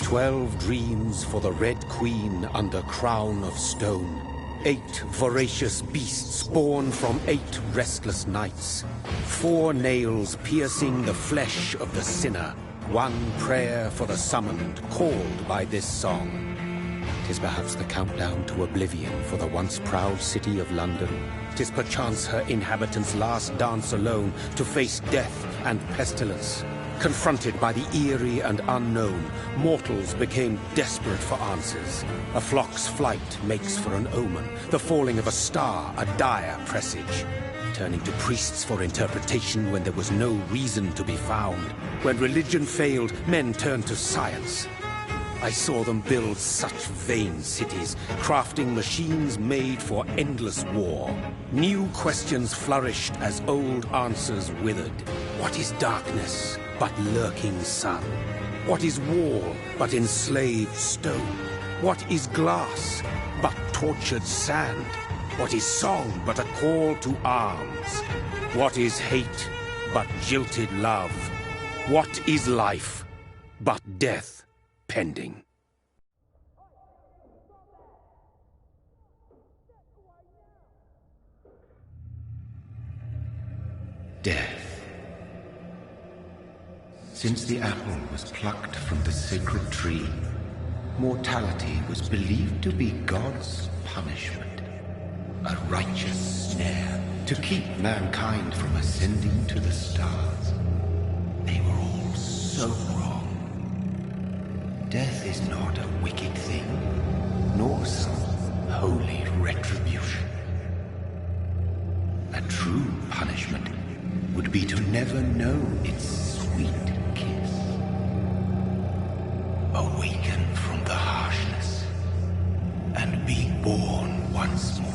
12 dreams for the Red Queen under crown of stone. 8 voracious beasts born from 8 restless nights. 4 nails piercing the flesh of the sinner. 1 prayer for the summoned, called by this song. 'Tis perhaps the countdown to oblivion for the once proud city of London. 'Tis perchance her inhabitants' last dance alone to face death and pestilence. Confronted by the eerie and unknown, mortals became desperate for answers. A flock's flight makes for an omen, the falling of a star a dire presage. Turning to priests for interpretation when there was no reason to be found. When religion failed, men turned to science. I saw them build such vain cities, crafting machines made for endless war. New questions flourished as old answers withered. What is darkness but lurking sun? What is wall but enslaved stone? What is glass but tortured sand? What is song but a call to arms? What is hate but jilted love? What is life but death pending? Death. Since the apple was plucked from the sacred tree, mortality was believed to be God's punishment. A righteous snare to keep mankind from ascending to the stars. They were all so wrong. Death is not a wicked thing, nor some holy retribution. A true punishment would be to never know its sweet kiss. Awaken from the harshness and be born once more.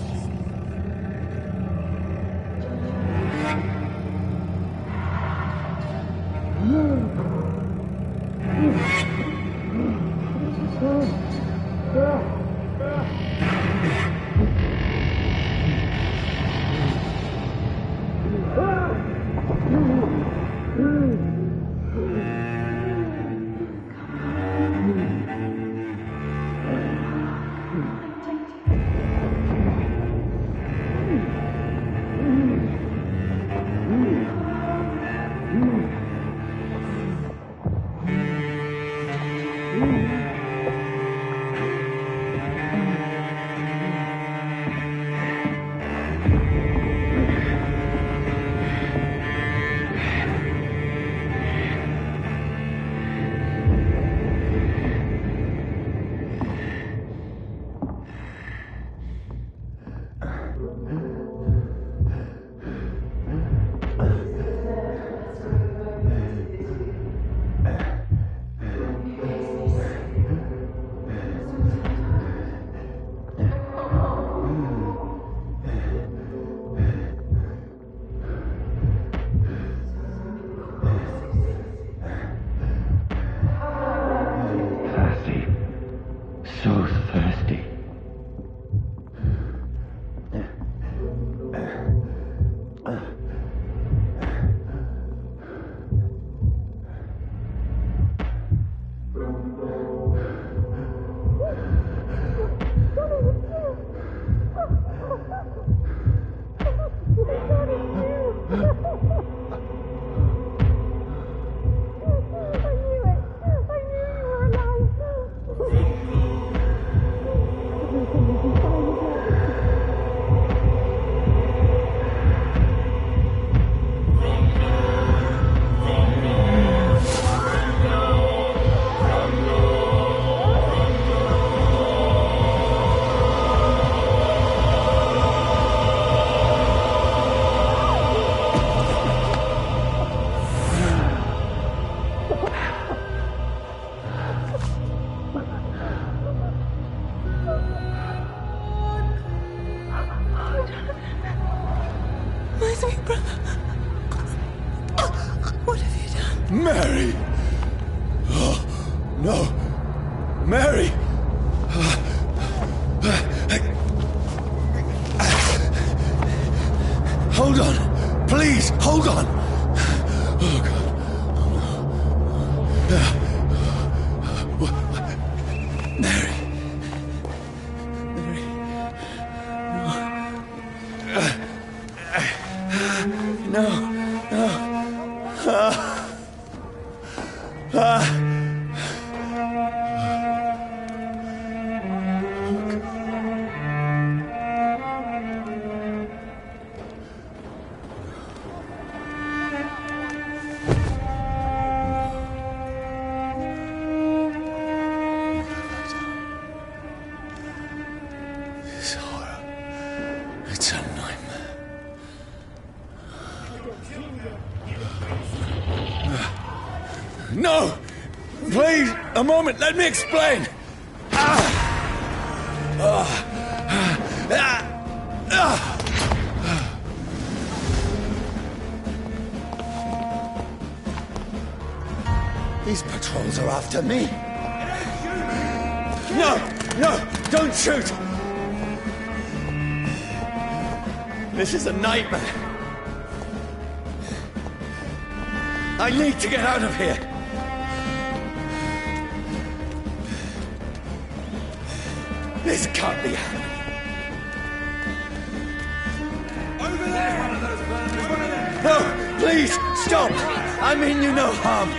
Mary! Oh, no! Mary! Hold on! Please, hold on! Oh, God. Oh, no. Mary. Mary. No. No. This horror. It's a nightmare. No! Please, a moment, let me explain! These patrols are after me. No! No! Don't shoot! This is a nightmare. I need to get out of here. This can't be happening. Over there! No, please, stop! I mean you no harm.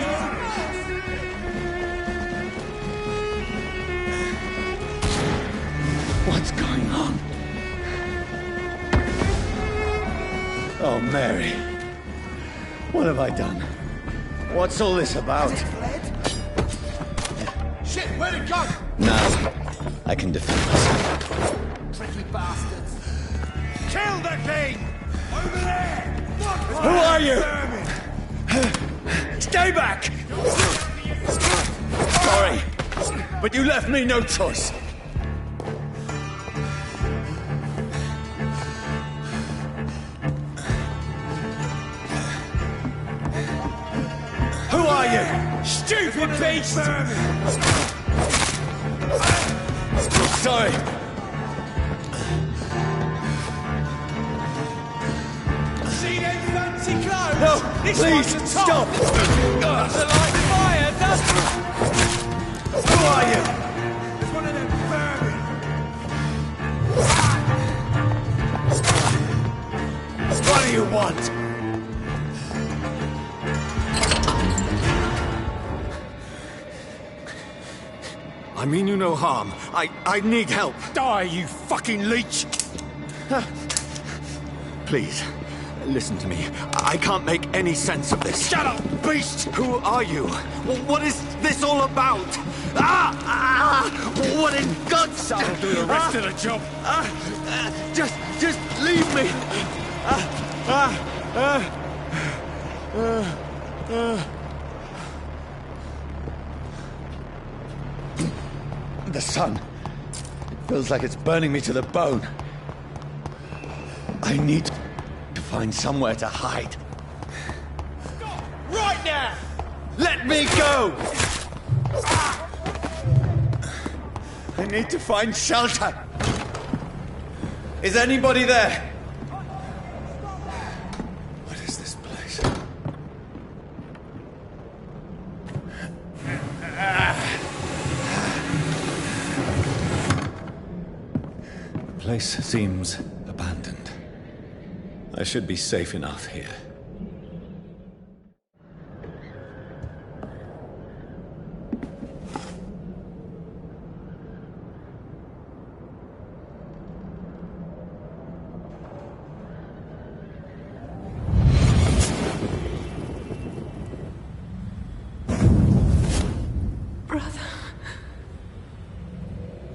What's going on? Oh, Mary. What have I done? What's all this about? Shit, where'd it go? Now, I can defend myself. Tricky bastards. Kill the king! Over there! Who are you? Stay back! Sorry, but you left me no choice. Who are you? Stupid beast! Sorry. See them fancy clothes? No, This please, one's the top. stop! That's a light fire, does Who are you? It's one of them vermin. What do you want? I mean you no harm. I need help. Die, you fucking leech! Please, listen to me. I can't make any sense of this. Shut up, beast! Who are you? What is this all about? What in God's... I'll do the rest of the job. Just leave me. The sun. It feels like it's burning me to the bone. I need to find somewhere to hide. Stop! Right now! Let me go! I need to find shelter. Is anybody there? What is this place? The place seems abandoned. I should be safe enough here. Brother,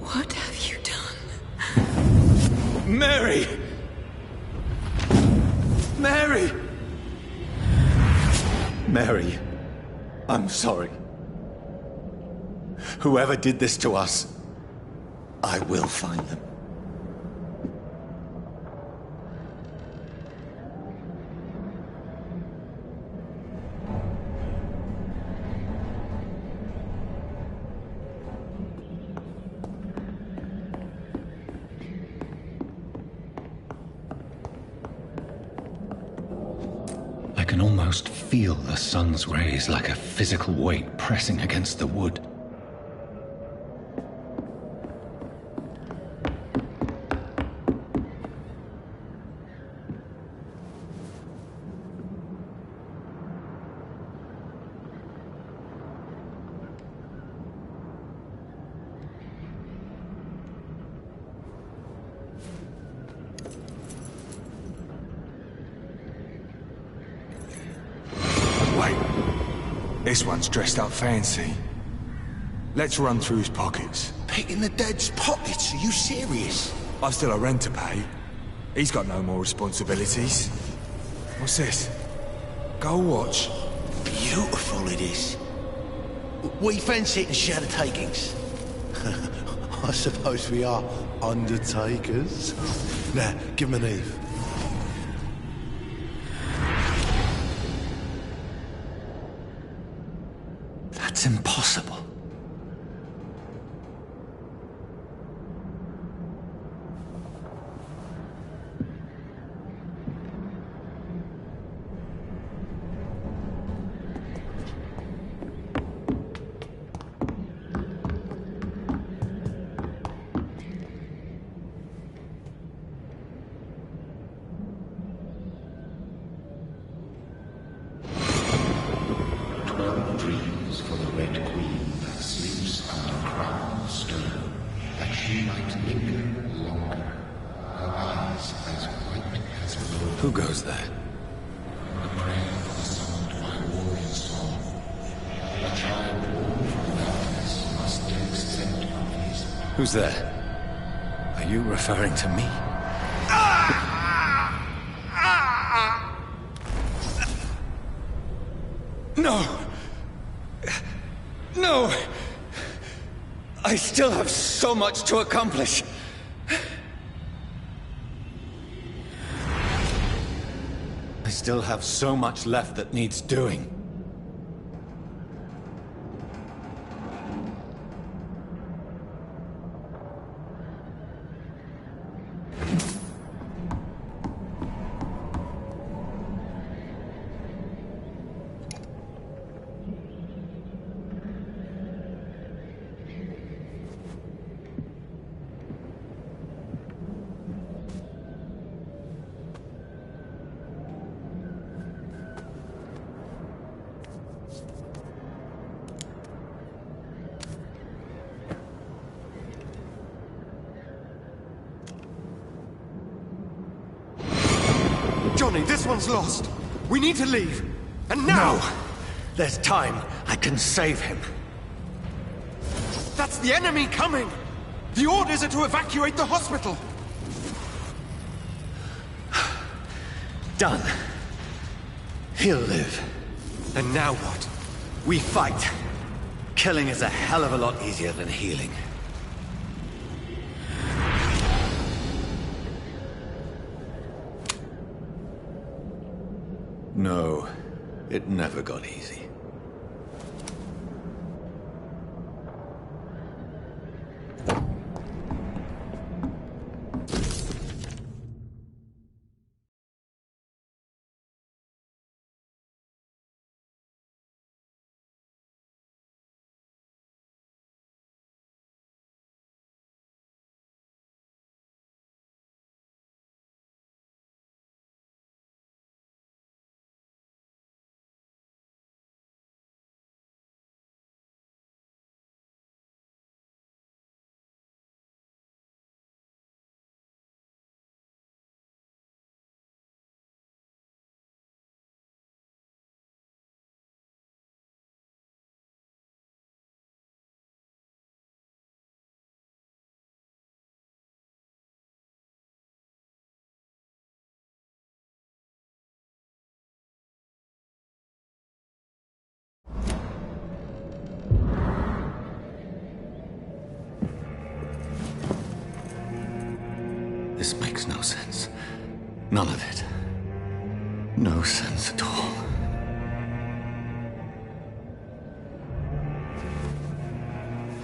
what have you done? Mary! Mary! Mary, I'm sorry. Whoever did this to us, I will find them. I can almost feel the sun's rays like a physical weight pressing against the wood. This one's dressed up fancy. Let's run through his pockets. Picking the dead's pockets? Are you serious? I've still a rent to pay. He's got no more responsibilities. What's this? Gold watch. Beautiful it is. We fancy it and share the takings. I suppose we are undertakers. Now, give him an Eve. That's impossible. Dreams for the Red Queen that sleeps under a crown of stone, that she might linger longer, her eyes as white as blood. Who goes there? A prayer summoned by warrior song. A child born from darkness must accept of his. Who's there? Are you referring to me? No! No! I still have so much to accomplish. I still have so much left that needs doing. Johnny, this one's lost. We need to leave. And now! No! There's time. I can save him. That's the enemy coming! The orders are to evacuate the hospital! Done. He'll live. And now what? We fight. Killing is a hell of a lot easier than healing. No, it never got easy. This makes no sense. None of it. No sense at all.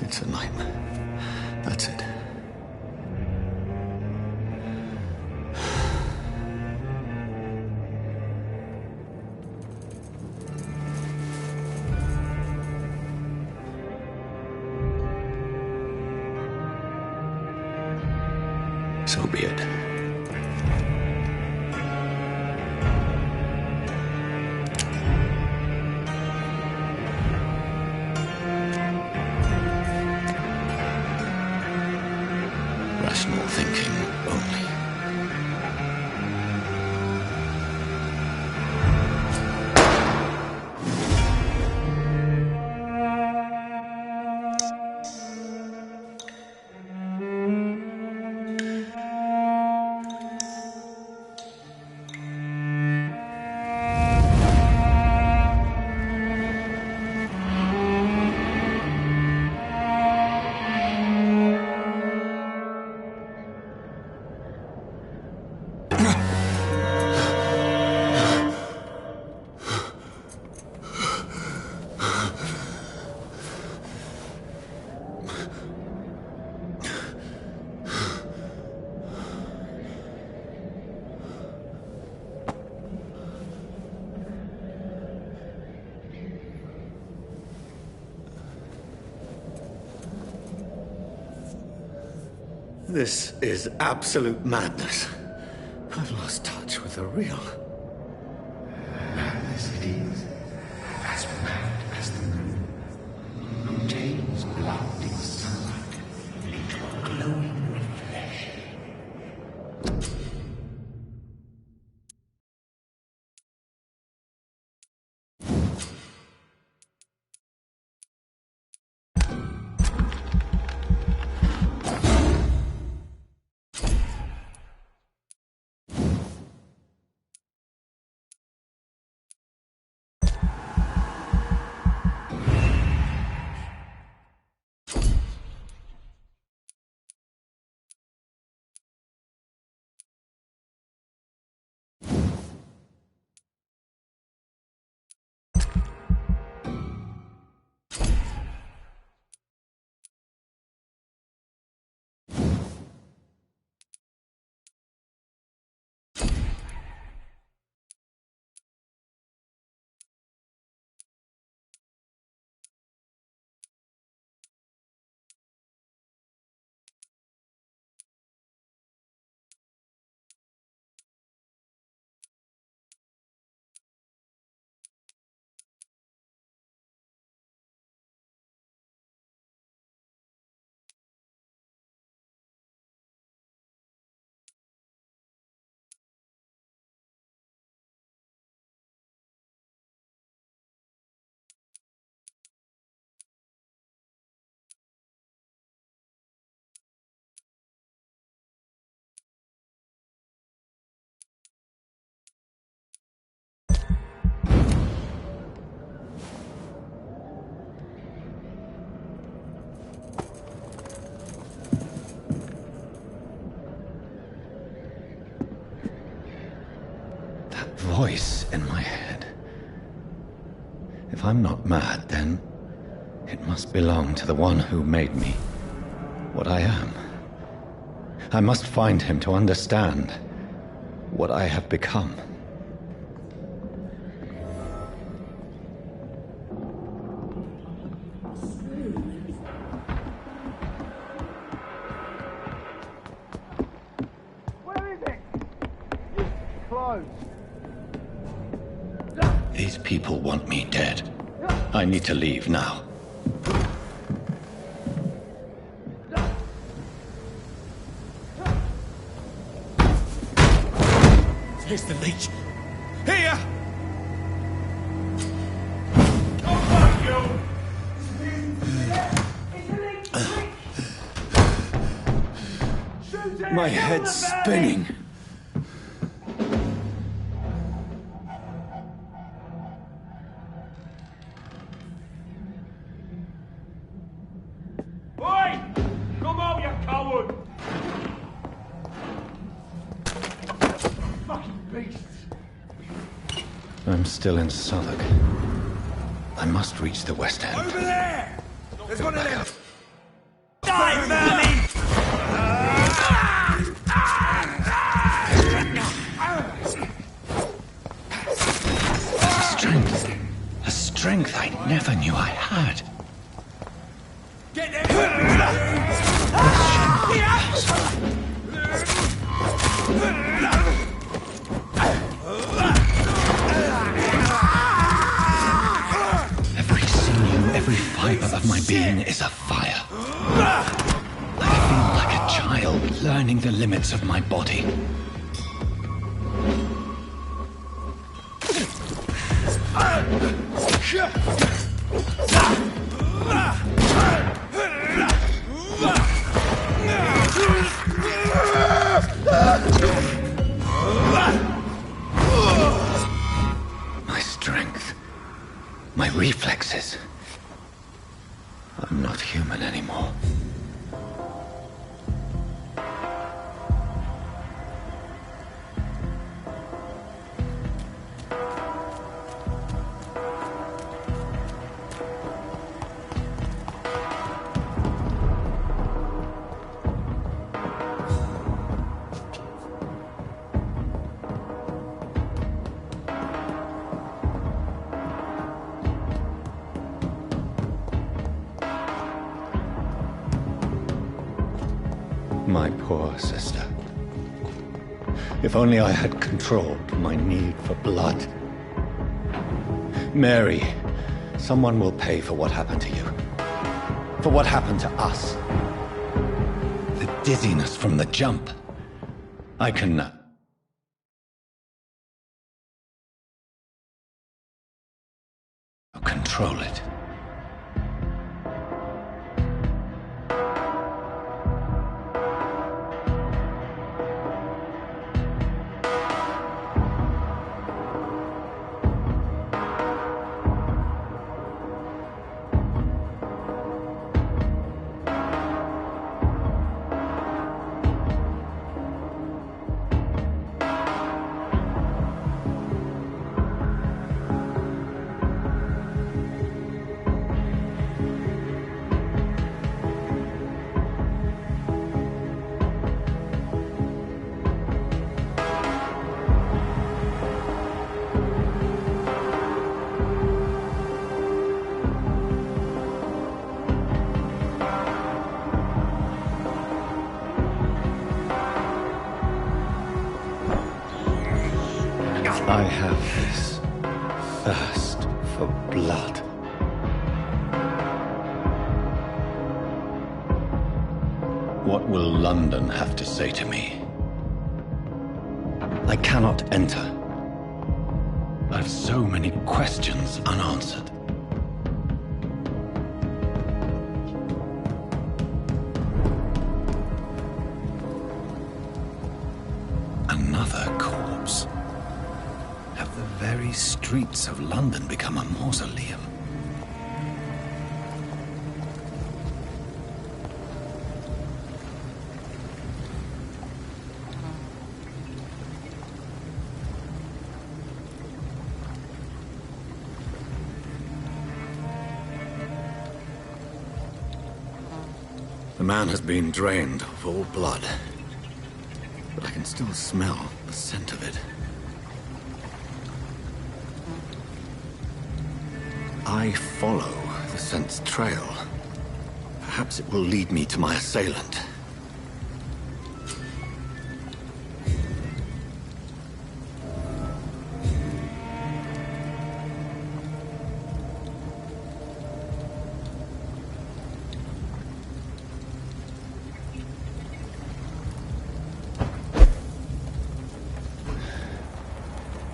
It's a nightmare. That's it. So be it. Rational thinking only. This is absolute madness. I've lost touch with the real. Madness it is, as mad as the moon, who takes blinding sunlight into a glowing flesh. Voice in my head. If I'm not mad, then it must belong to the one who made me what I am. I must find him to understand what I have become. Where is it? Close. These people want me dead. I need to leave now. Here's the leech. Here! My head's spinning. Oi! Come out, you coward! Fucking beasts! I'm still in Southwark. I must reach the West End. Over there! There's one of them! Die, vermin! A strength I never knew I had. Get them! Every sinew, every fiber of my being is afire. I feel like a child learning the limits of my body. My strength, my reflexes. I'm not human anymore. My poor sister. If only I had controlled my need for blood. Mary, someone will pay for what happened to you. For what happened to us. The dizziness from the jump. I can... control it. I have this thirst for blood. What will London have to say to me? I cannot enter. I've so many questions unanswered. Another corpse. Have the very streets of London become a mausoleum? The man has been drained of all blood, but I can still smell the scent of it. I follow the scent's trail. Perhaps it will lead me to my assailant.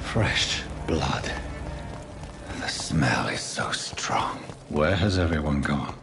Fresh blood. The smell is so strong. Where has everyone gone?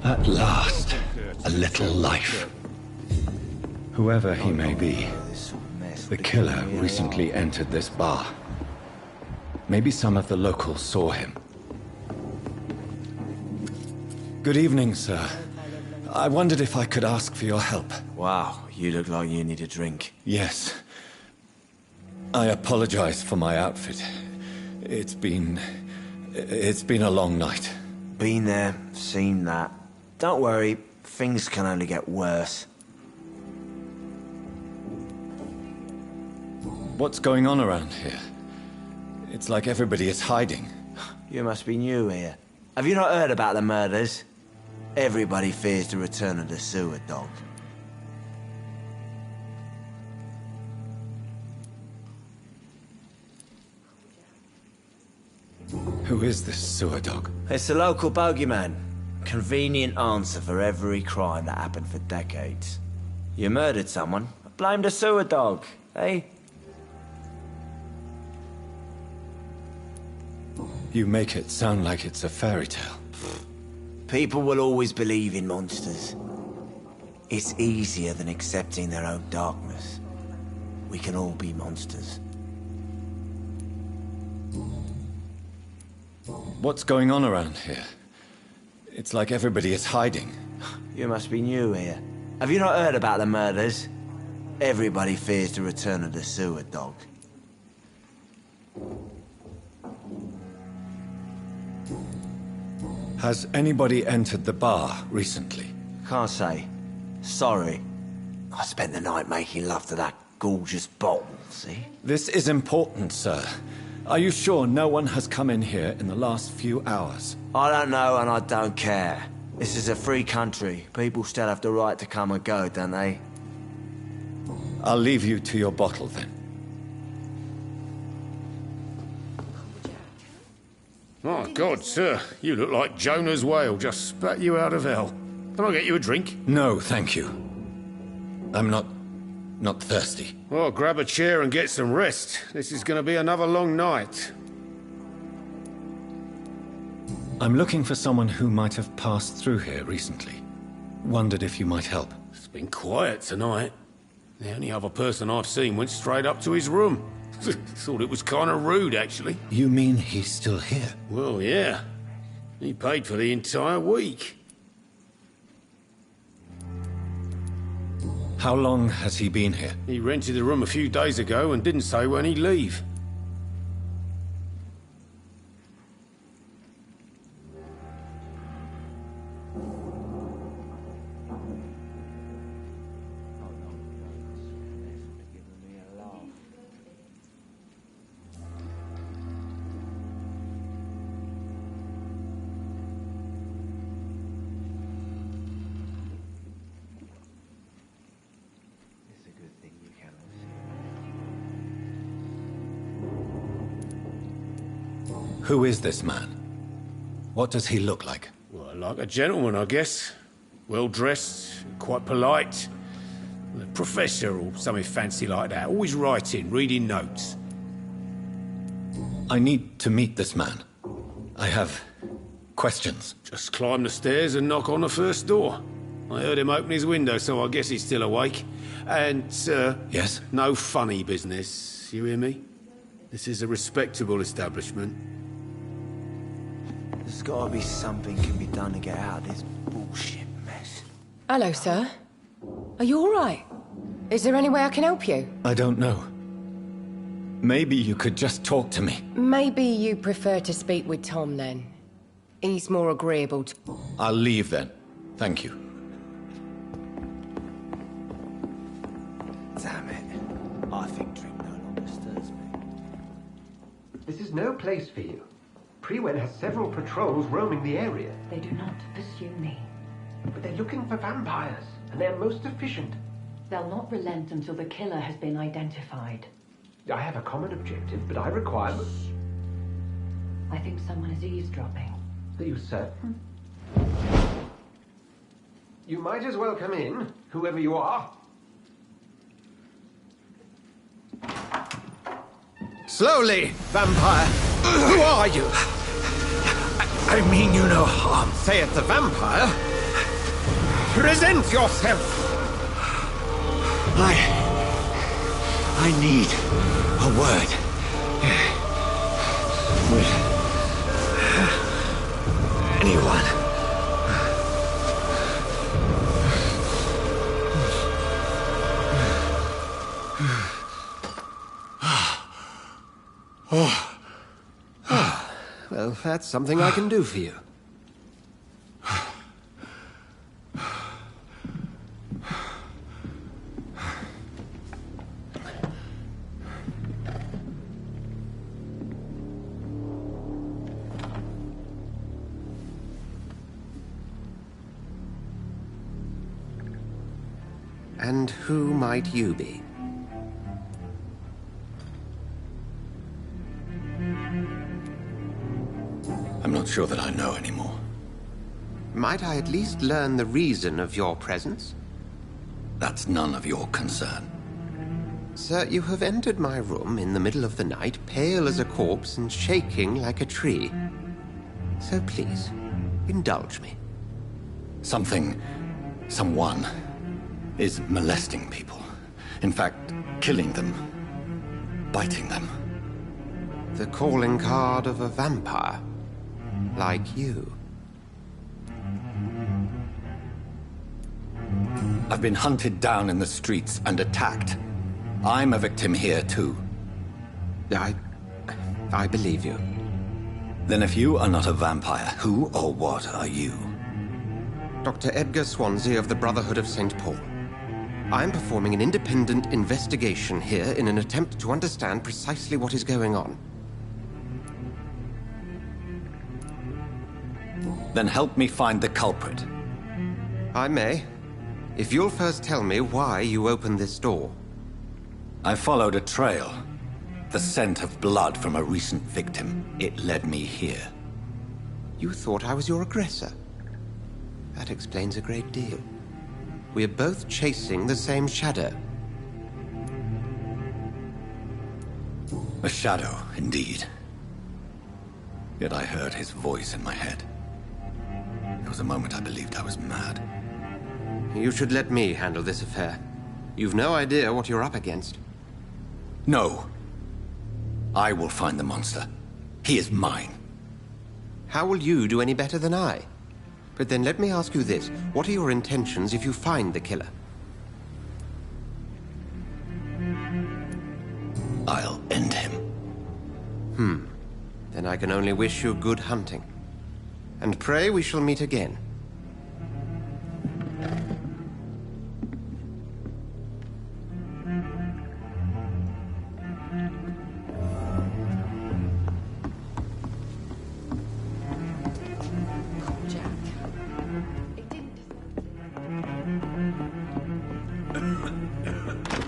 At last, a little life. Whoever he may be, the killer recently entered this bar. Maybe some of the locals saw him. Good evening, sir. I wondered if I could ask for your help. Wow, you look like you need a drink. Yes. I apologize for my outfit. It's been a long night. Been there, seen that. Don't worry, things can only get worse. What's going on around here? It's like everybody is hiding. You must be new here. Have you not heard about the murders? Everybody fears the return of the sewer dog. Who is this sewer dog? It's the local bogeyman. Convenient answer for every crime that happened for decades. You murdered someone, blame the sewer dog, eh? You make it sound like it's a fairy tale. People will always believe in monsters. It's easier than accepting their own darkness. We can all be monsters. What's going on around here? It's like everybody is hiding. You must be new here. Have you not heard about the murders? Everybody fears the return of the sewer dog. Has anybody entered the bar recently? Can't say. Sorry. I spent the night making love to that gorgeous bottle, see? This is important, sir. Are you sure no one has come in here in the last few hours? I don't know and I don't care. This is a free country. People still have the right to come and go, don't they? I'll leave you to your bottle then. My God, sir, you look like Jonah's whale just spat you out of hell. Can I get you a drink? No, thank you. I'm not thirsty. Well, grab a chair and get some rest. This is going to be another long night. I'm looking for someone who might have passed through here recently. Wondered if you might help. It's been quiet tonight. The only other person I've seen went straight up to his room. Thought it was kind of rude, actually. You mean he's still here? Well, yeah. He paid for the entire week. How long has he been here? He rented the room a few days ago and didn't say when he'd leave. Who is this man? What does he look like? Well, like a gentleman, I guess. Well-dressed, quite polite. A professor or something fancy like that. Always writing, reading notes. I need to meet this man. I have questions. Just climb the stairs and knock on the first door. I heard him open his window, so I guess he's still awake. And, sir... Yes? No funny business, you hear me? This is a respectable establishment. There's gotta be something can be done to get out of this bullshit mess. Hello, sir. Are you all right? Is there any way I can help you? I don't know. Maybe you could just talk to me. Maybe you prefer to speak with Tom, then. He's more agreeable to... I'll leave then. Thank you. Damn it. I think drink no longer stirs me. This is no place for you. Prewen has several patrols roaming the area. They do not pursue me. But they're looking for vampires, and they're most efficient. They'll not relent until the killer has been identified. I have a common objective, but I require... I think someone is eavesdropping. Are you certain? You might as well come in, whoever you are. Slowly, vampire. Who are you? I mean you no harm, saith the vampire. Present yourself! I need a word with anyone. Well, that's something I can do for you. And who might you be? I'm not sure that I know anymore. Might I at least learn the reason of your presence? That's none of your concern. Sir, you have entered my room in the middle of the night, pale as a corpse and shaking like a tree. So please, indulge me. Someone is molesting people. In fact, killing them. Biting them. The calling card of a vampire. Like you. I've been hunted down in the streets and attacked. I'm a victim here, too. I believe you. Then if you are not a vampire, who or what are you? Dr. Edgar Swansea of the Brotherhood of St. Paul. I'm performing an independent investigation here in an attempt to understand precisely what is going on. Then help me find the culprit. I may, if you'll first tell me why you opened this door. I followed a trail. The scent of blood from a recent victim. It led me here. You thought I was your aggressor. That explains a great deal. We're both chasing the same shadow. A shadow, indeed. Yet I heard his voice in my head. There was a moment I believed I was mad. You should let me handle this affair. You've no idea what you're up against. No. I will find the monster. He is mine. How will you do any better than I? But then let me ask you this. What are your intentions if you find the killer? I'll end him. Then I can only wish you good hunting. And pray we shall meet again.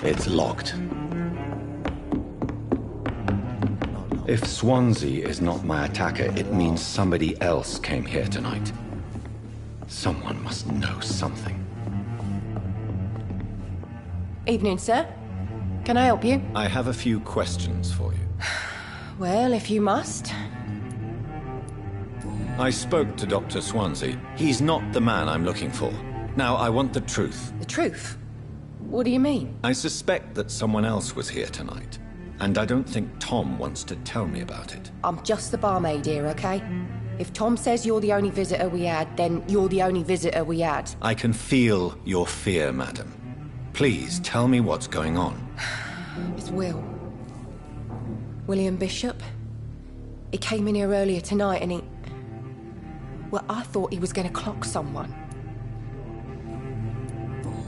It's locked. If Swansea is not my attacker, it means somebody else came here tonight. Someone must know something. Evening, sir. Can I help you? I have a few questions for you. Well, if you must. I spoke to Dr. Swansea. He's not the man I'm looking for. Now, I want the truth. The truth? What do you mean? I suspect that someone else was here tonight. And I don't think Tom wants to tell me about it. I'm just the barmaid here, okay? If Tom says you're the only visitor we had, then you're the only visitor we had. I can feel your fear, madam. Please, tell me what's going on. It's Will. William Bishop. He came in here earlier tonight and he... Well, I thought he was going to clock someone.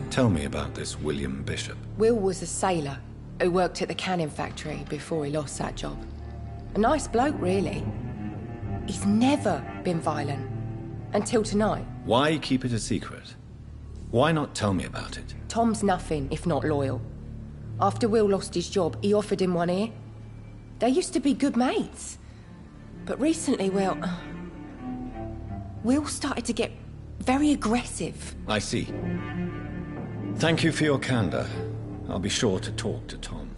Tell me about this William Bishop. Will was a sailor who worked at the cannon factory before he lost that job. A nice bloke, really. He's never been violent. Until tonight. Why keep it a secret? Why not tell me about it? Tom's nothing if not loyal. After Will lost his job, he offered him one ear. They used to be good mates. But recently, well... Will started to get very aggressive. I see. Thank you for your candor. I'll be sure to talk to Tom.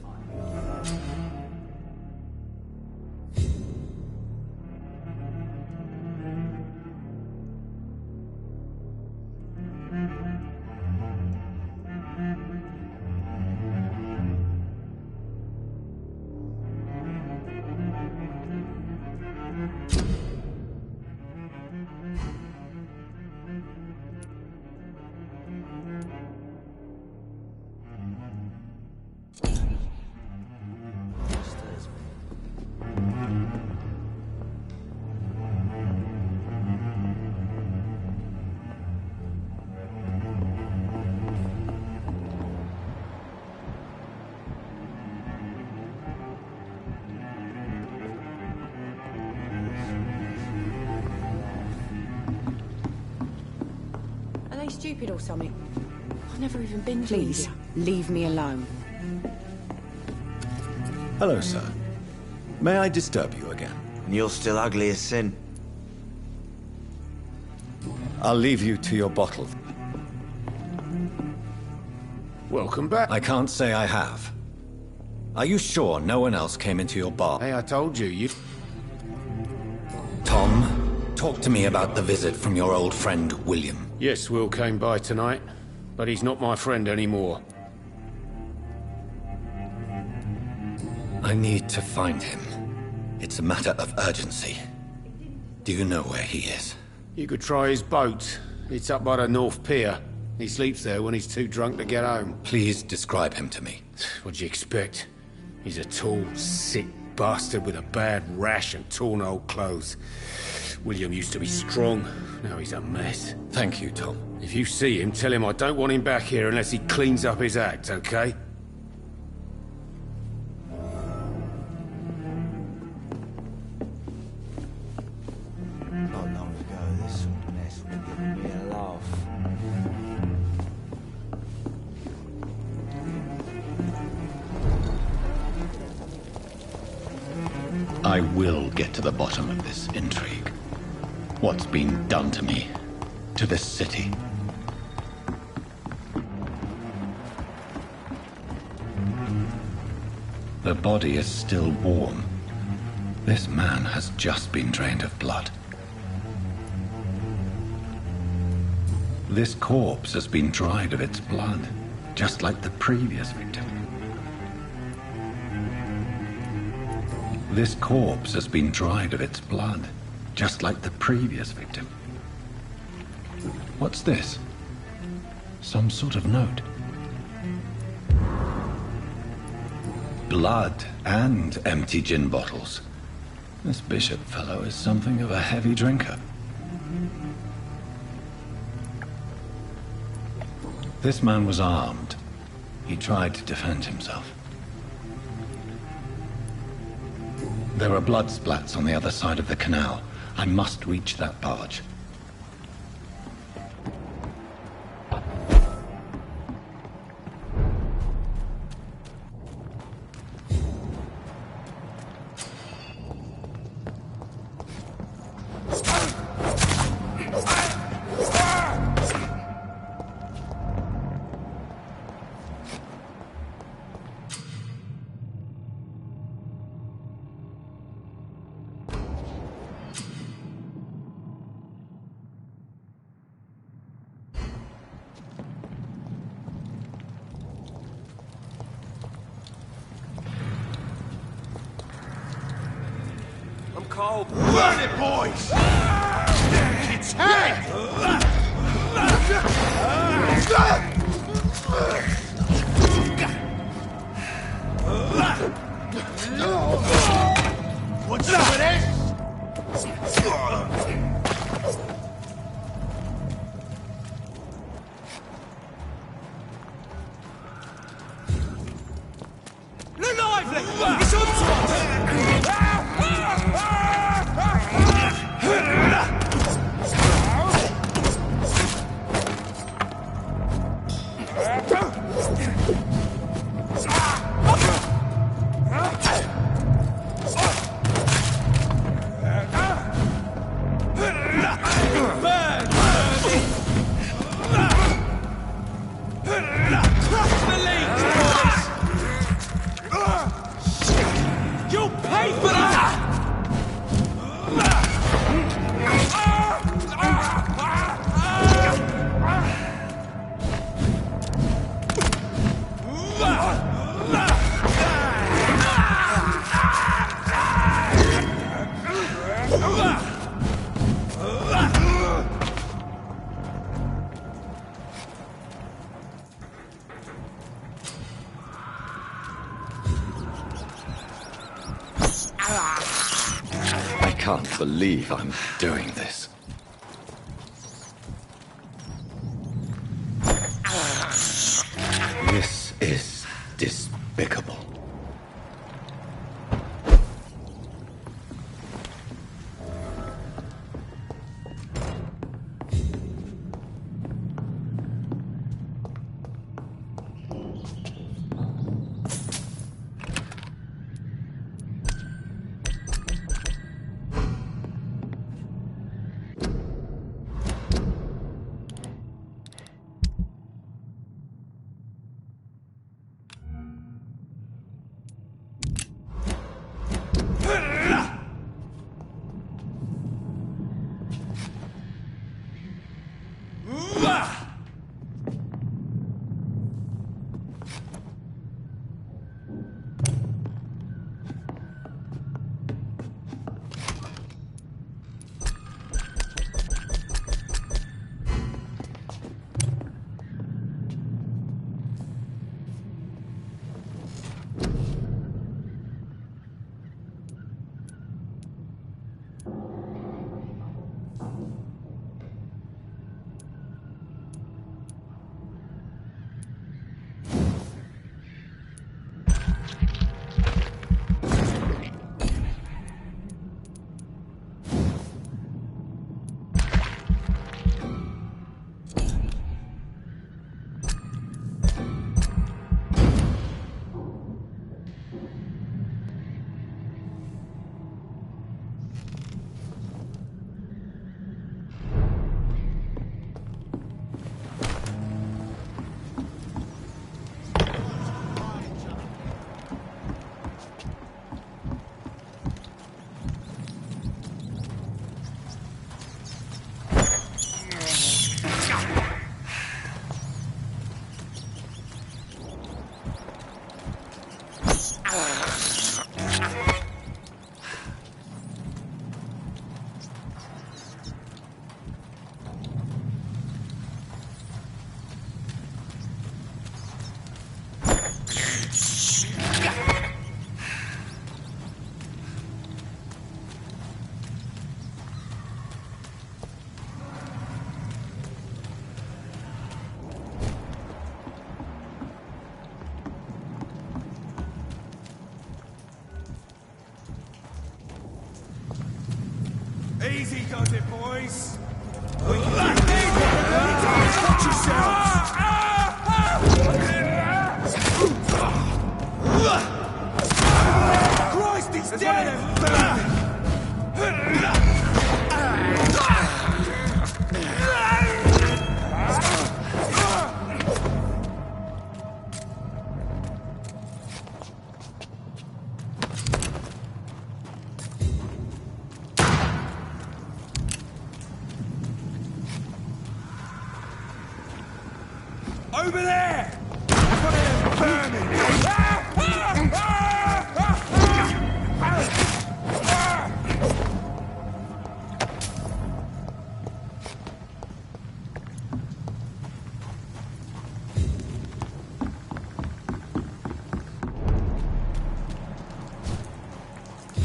me stupid or something? I've never even been to Please, India. leave me alone. Hello, sir. May I disturb you again? And you're still ugly as sin. I'll leave you to your bottle. Welcome back. I can't say I have. Are you sure no one else came into your bar? Hey, I told you, Tom, talk to me about the visit from your old friend, William. Yes, Will came by tonight, but he's not my friend anymore. I need to find him. It's a matter of urgency. Do you know where he is? You could try his boat. It's up by the North Pier. He sleeps there when he's too drunk to get home. Please describe him to me. What do you expect? He's a tall, sick bastard with a bad rash and torn old clothes. William used to be strong. Now he's a mess. Thank you, Tom. If you see him, tell him I don't want him back here unless he cleans up his act, okay? Not long ago, this sort of mess would have given me a laugh. I will get to the bottom of this intrigue. What's been done to me, to this city. The body is still warm. This man has just been drained of blood. This corpse has been dried of its blood, just like the previous victim. This corpse has been dried of its blood, just like the previous victim. What's this? Some sort of note. Blood and empty gin bottles. This Bishop fellow is something of a heavy drinker. This man was armed. He tried to defend himself. There are blood splats on the other side of the canal. I must reach that barge. Burn it, boys! It's head! What's some of this? Lively! It's on to us! You'll pay for that! I can't believe I'm doing this. This is despicable. Easy does it, boys. We can do this. Watch yourselves. Christ, he's dead. Over there! One of them vermin!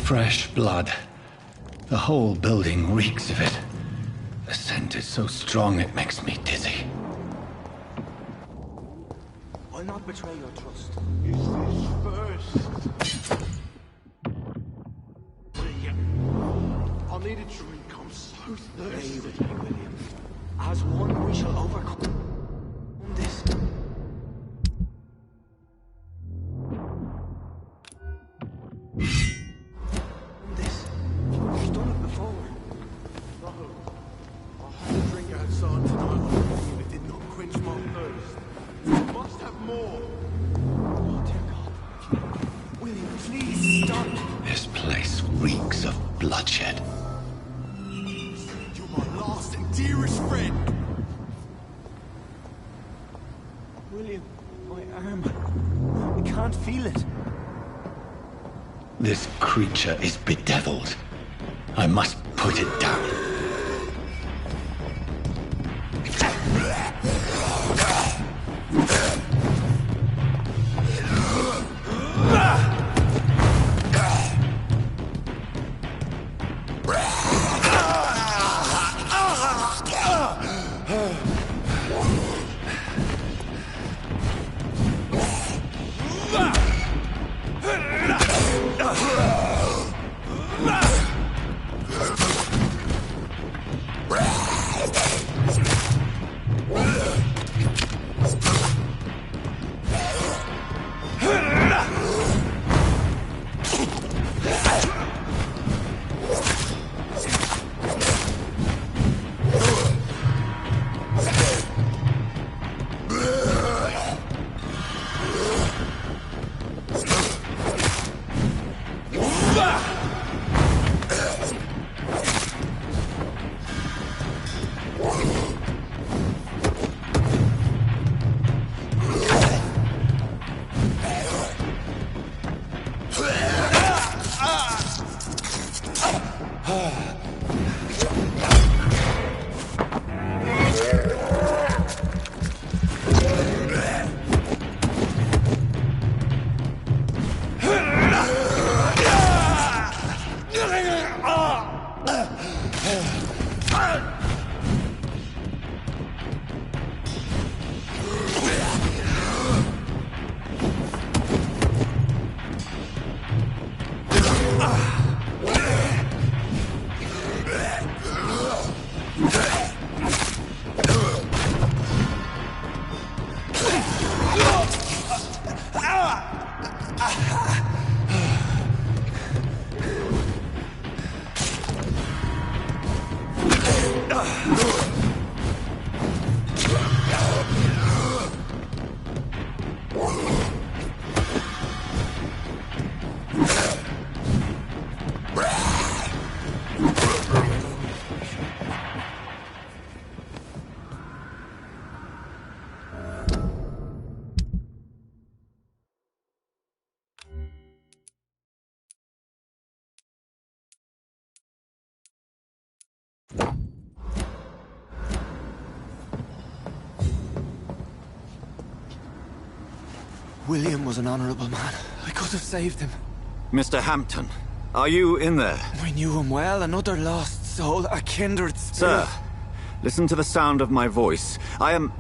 Fresh blood. The whole building reeks of it. The scent is so strong it makes me dizzy. I'll not betray your trust. Is this first? I need a drink. I'm so thirsty. Stay with me, William. As one, we shall overcome this. We've done it before. No. I had a drink outside tonight, and it did not quench my thirst. I must have more. Oh, dear God. William, please stop. This place reeks of bloodshed. You're my last and dearest friend. William, my arm. I can't feel it. This creature is bedeviled. I must put it down. William was an honorable man. I could have saved him. Mr. Hampton, are you in there? I knew him well, another lost soul, a kindred spirit. Sir, listen to the sound of my voice. I'm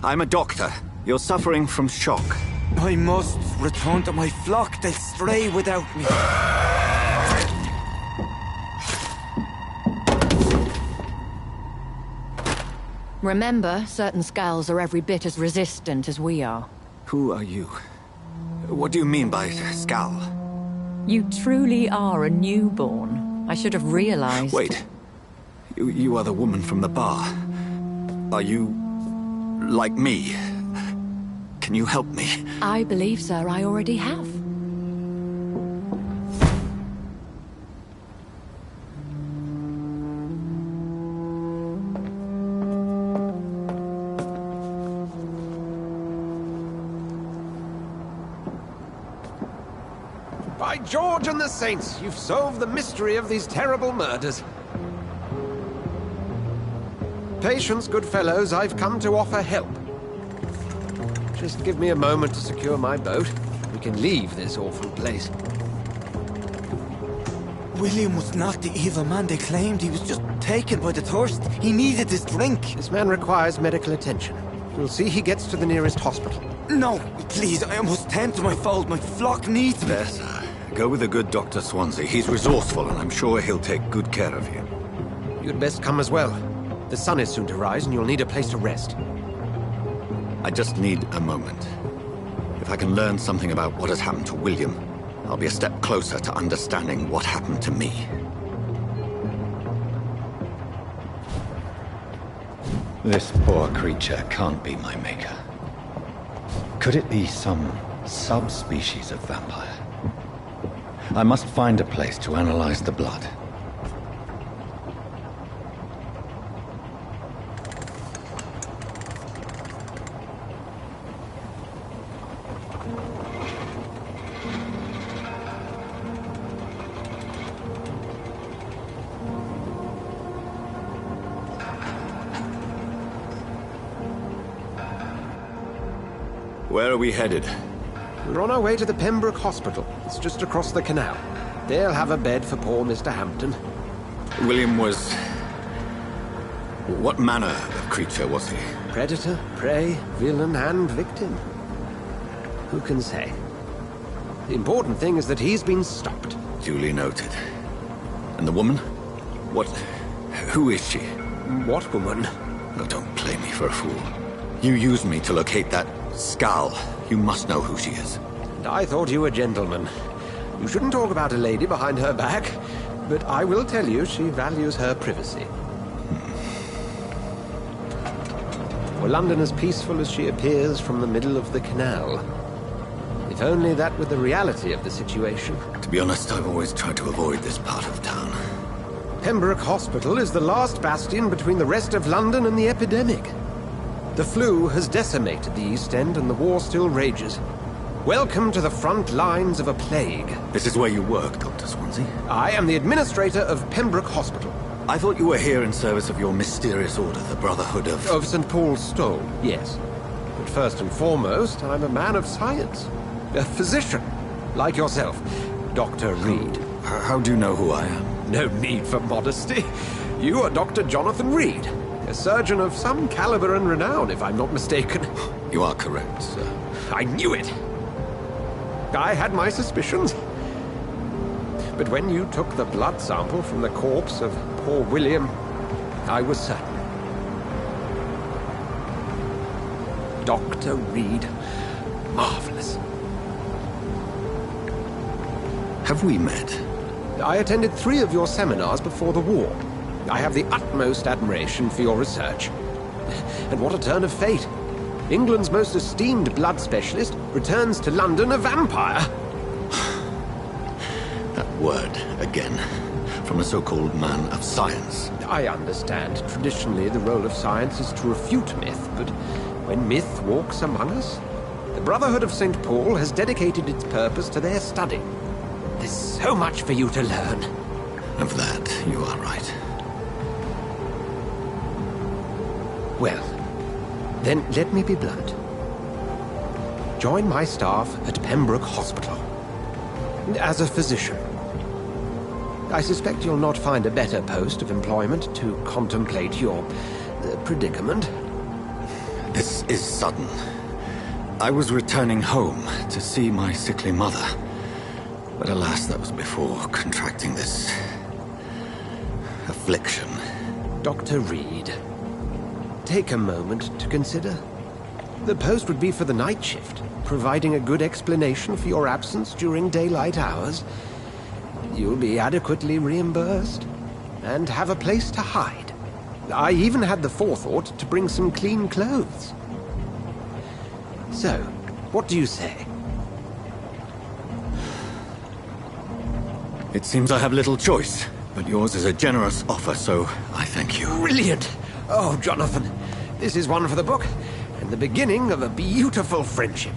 a doctor. You're suffering from shock. I must return to my flock. They'll stray without me. Remember, certain skulls are every bit as resistant as we are. Who are you? What do you mean by Skal? You truly are a newborn. I should have realized. Wait. You are the woman from the bar. Are you... like me? Can you help me? I believe, sir, I already have. By George and the Saints, you've solved the mystery of these terrible murders. Patience, good fellows, I've come to offer help. Just give me a moment to secure my boat. We can leave this awful place. William was not the evil man they claimed. He was just taken by the thirst. He needed his drink. This man requires medical attention. You'll see he gets to the nearest hospital. No, please, I must tend to my fold. My flock needs me. There, sir. Go with the good Dr. Swansea. He's resourceful, and I'm sure he'll take good care of you. You'd best come as well. The sun is soon to rise, and you'll need a place to rest. I just need a moment. If I can learn something about what has happened to William, I'll be a step closer to understanding what happened to me. This poor creature can't be my maker. Could it be some subspecies of vampire? I must find a place to analyze the blood. Where are we headed? We're on our way to the Pembroke Hospital. It's just across the canal. They'll have a bed for poor Mr. Hampton. William was... what manner of creature was he? Predator, prey, villain, and victim. Who can say? The important thing is that he's been stopped. Duly noted. And the woman? What... who is she? What woman? Oh, don't play me for a fool. You used me to locate that Skal. You must know who she is. And I thought you a gentleman. You shouldn't talk about a lady behind her back, but I will tell you she values her privacy. Were London as peaceful as she appears from the middle of the canal? If only that were the reality of the situation. To be honest, I've always tried to avoid this part of town. Pembroke Hospital is the last bastion between the rest of London and the epidemic. The flu has decimated the East End and the war still rages. Welcome to the front lines of a plague. This is where you work, Dr. Swansea? I am the administrator of Pembroke Hospital. I thought you were here in service of your mysterious order, the Brotherhood of... Of St. Paul's Stole, yes. But first and foremost, I'm a man of science. A physician, like yourself, Dr. Reed. How do you know who I am? No need for modesty. You are Dr. Jonathan Reed, a surgeon of some caliber and renown, if I'm not mistaken. You are correct, sir. I knew it! I had my suspicions. But when you took the blood sample from the corpse of poor William, I was certain. Dr. Reed. Marvelous. Have we met? I attended 3 of your seminars before the war. I have the utmost admiration for your research. And what a turn of fate. England's most esteemed blood specialist returns to London a vampire. That word, again. From a so-called man of science. I understand. Traditionally, the role of science is to refute myth, but when myth walks among us, the Brotherhood of St. Paul has dedicated its purpose to their study. There's so much for you to learn. Of that, you are right. Well, then let me be blunt. join my staff at Pembroke Hospital. As a physician. I suspect you'll not find a better post of employment to contemplate your predicament. This is sudden. I was returning home to see my sickly mother. But alas, that was before contracting this affliction. Dr. Reed, take a moment to consider. The post would be for the night shift, providing a good explanation for your absence during daylight hours. You'll be adequately reimbursed, and have a place to hide. I even had the forethought to bring some clean clothes. So, what do you say? It seems I have little choice, but yours is a generous offer, so I thank you. Brilliant! Oh, Jonathan, this is one for the book, and the beginning of a beautiful friendship.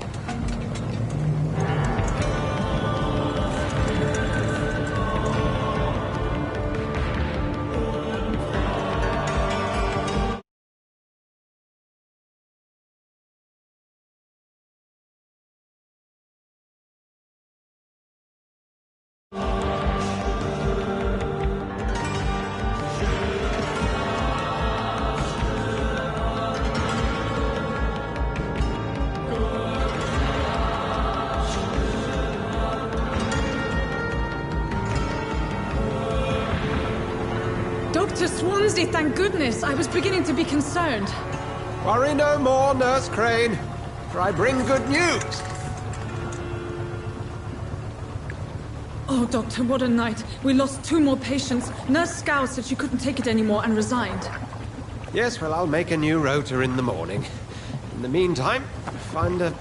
Dr. Swansea, thank goodness. I was beginning to be concerned. Worry no more, Nurse Crane, for I bring good news. Oh, Doctor, what a night. We lost 2 more patients. Nurse Scow said she couldn't take it anymore and resigned. Yes, well, I'll make a new rota in the morning. In the meantime, find a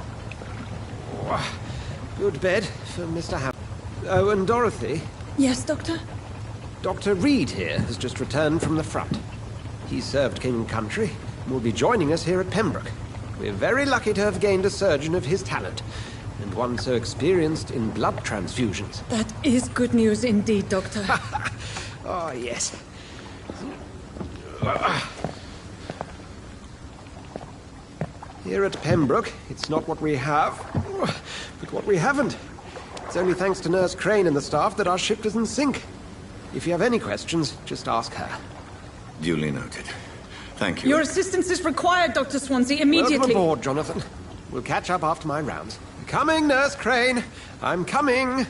good bed for Mr. Ham. Oh, and Dorothy. Yes, Doctor? Dr. Reed here has just returned from the front. He served King and Country and will be joining us here at Pembroke. We're very lucky to have gained a surgeon of his talent, and one so experienced in blood transfusions. That is good news indeed, Doctor. Oh, yes. Here at Pembroke, it's not what we have, but what we haven't. It's only thanks to Nurse Crane and the staff that our ship doesn't sink. If you have any questions, just ask her. Duly noted. Thank you. Your assistance is required, Dr. Swansea, immediately. Welcome aboard, Jonathan. We'll catch up after my rounds. Coming, Nurse Crane. I'm coming.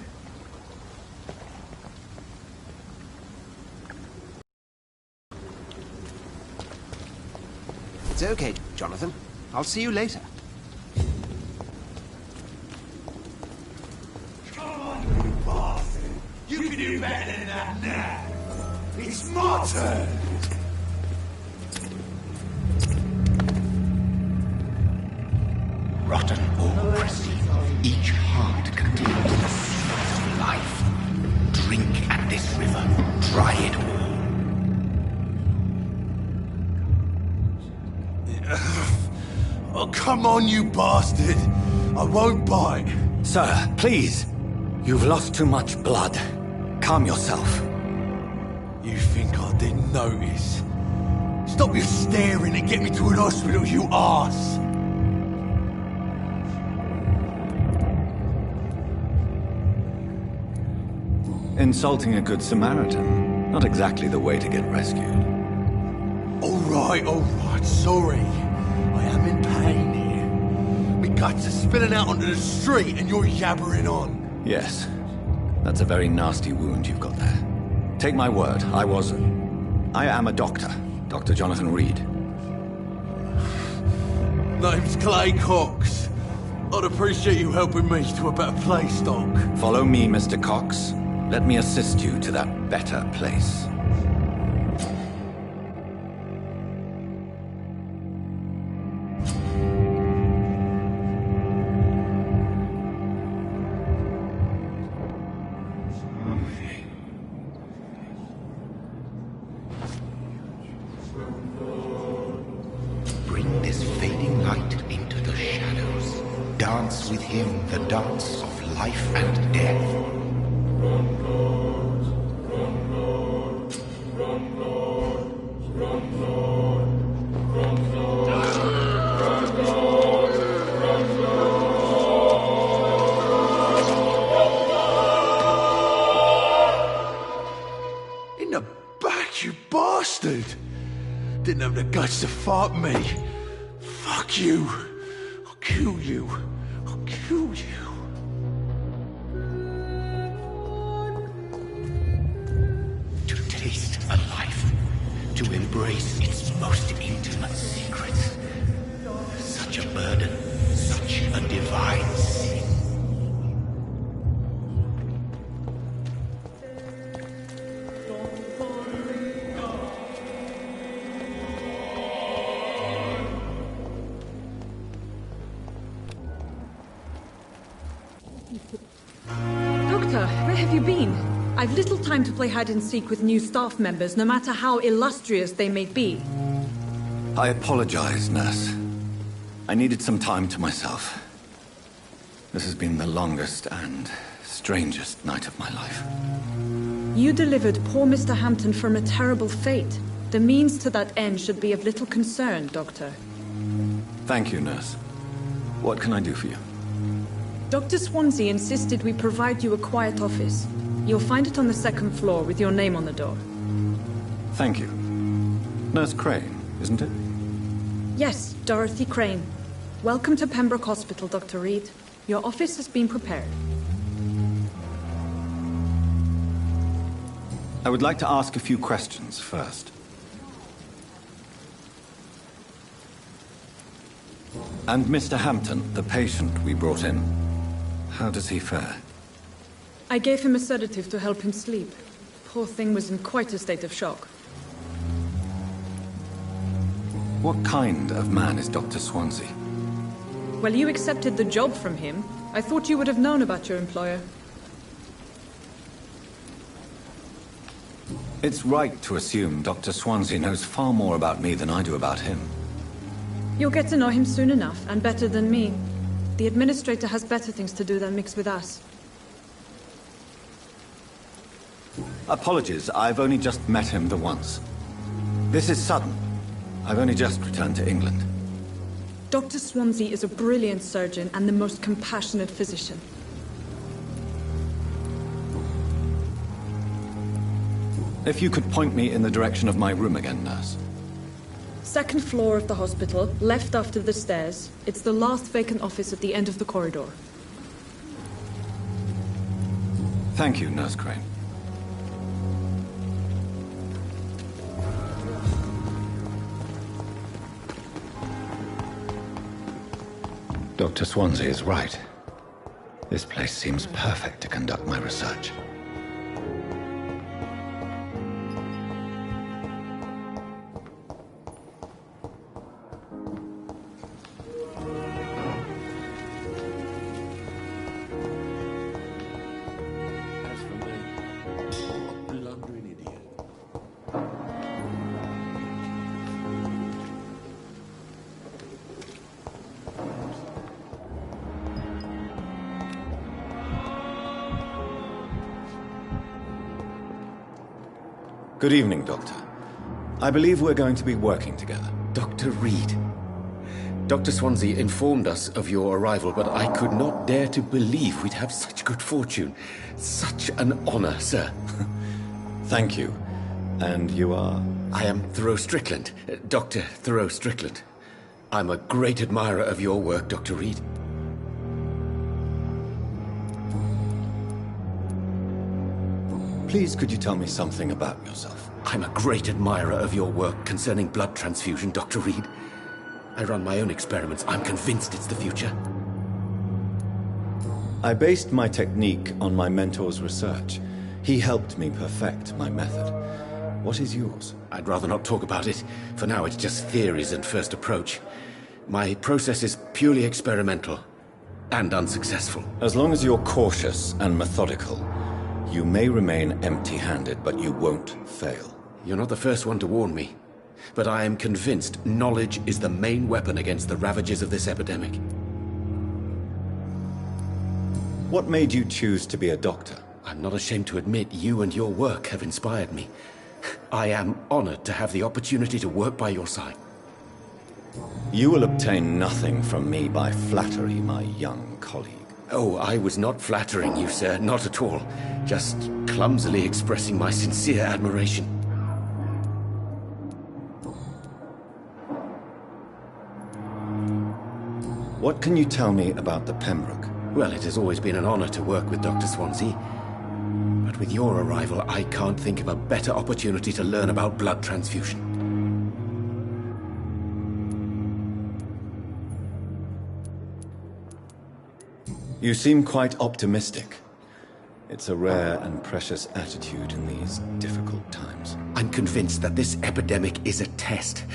It's okay, Jonathan. I'll see you later. Come on, you bastard! You can do better than that now! It's my turn! Rotten or pristine, each heart contains the seeds of life. Drink at this river, try it all. Oh, come on, you bastard! I won't bite! Sir, please. You've lost too much blood. Calm yourself. You think I didn't notice? Stop your staring and get me to an hospital, you arse! Insulting a good Samaritan. Not exactly the way to get rescued. All right, sorry. I am in pain here. My guts are spilling out onto the street and you're yabbering on. Yes. That's a very nasty wound you've got there. Take my word, I am a doctor. Dr. Jonathan Reed. Name's Clay Cox. I'd appreciate you helping me to a better place, Doc. Follow me, Mr. Cox. Let me assist you to that better place. Bring this fading light into the shadows. Dance with him the dance of life and death. guts to fuck me. Fuck you. I'll kill you. I'll kill you. To taste a life, to embrace its most intimate secrets. Such a burden, such a divine sin. Doctor, where have you been? I've little time to play hide-and-seek with new staff members, no matter how illustrious they may be. I apologize, nurse. I needed some time to myself. This has been the longest and strangest night of my life. You delivered poor Mr. Hampton from a terrible fate. The means to that end should be of little concern, Doctor. Thank you, nurse. What can I do for you? Dr. Swansea insisted we provide you a quiet office. You'll find it on the second floor with your name on the door. Thank you. Nurse Crane, isn't it? Yes, Dorothy Crane. Welcome to Pembroke Hospital, Dr. Reed. Your office has been prepared. I would like to ask a few questions first. And Mr. Hampton, the patient we brought in, how does he fare? I gave him a sedative to help him sleep. Poor thing was in quite a state of shock. What kind of man is Dr. Swansea? Well, you accepted the job from him. I thought you would have known about your employer. It's right to assume Dr. Swansea knows far more about me than I do about him. You'll get to know him soon enough, and better than me. The administrator has better things to do than mix with us. Apologies, I've only just met him the once. This is sudden. I've only just returned to England. Dr. Swansea is a brilliant surgeon and the most compassionate physician. If you could point me in the direction of my room again, nurse. Second floor of the hospital, left after the stairs. It's the last vacant office at the end of the corridor. Thank you, Nurse Crane. Dr. Swansea is right. This place seems perfect to conduct my research. As for me, I'm a blundering idiot. Good evening, Doctor. I believe we're going to be working together. Dr. Reed. Dr. Swansea informed us of your arrival, but I could not dare to believe we'd have such good fortune. Such an honor, sir. Thank you. And you are? I am Thoreau Strickland, Dr. Thoreau Strickland. I'm a great admirer of your work, Dr. Reed. Please, could you tell me something about yourself? I'm a great admirer of your work concerning blood transfusion, Dr. Reed. I run my own experiments. I'm convinced it's the future. I based my technique on my mentor's research. He helped me perfect my method. What is yours? I'd rather not talk about it. For now, it's just theories and first approach. My process is purely experimental and unsuccessful. As long as you're cautious and methodical, you may remain empty-handed, but you won't fail. You're not the first one to warn me. But I am convinced knowledge is the main weapon against the ravages of this epidemic. What made you choose to be a doctor? I'm not ashamed to admit you and your work have inspired me. I am honored to have the opportunity to work by your side. You will obtain nothing from me by flattery, my young colleague. Oh, I was not flattering you, sir. Not at all. Just clumsily expressing my sincere admiration. What can you tell me about the Pembroke? Well, it has always been an honor to work with Dr. Swansea. But with your arrival, I can't think of a better opportunity to learn about blood transfusion. You seem quite optimistic. It's a rare and precious attitude in these difficult times. I'm convinced that this epidemic is a test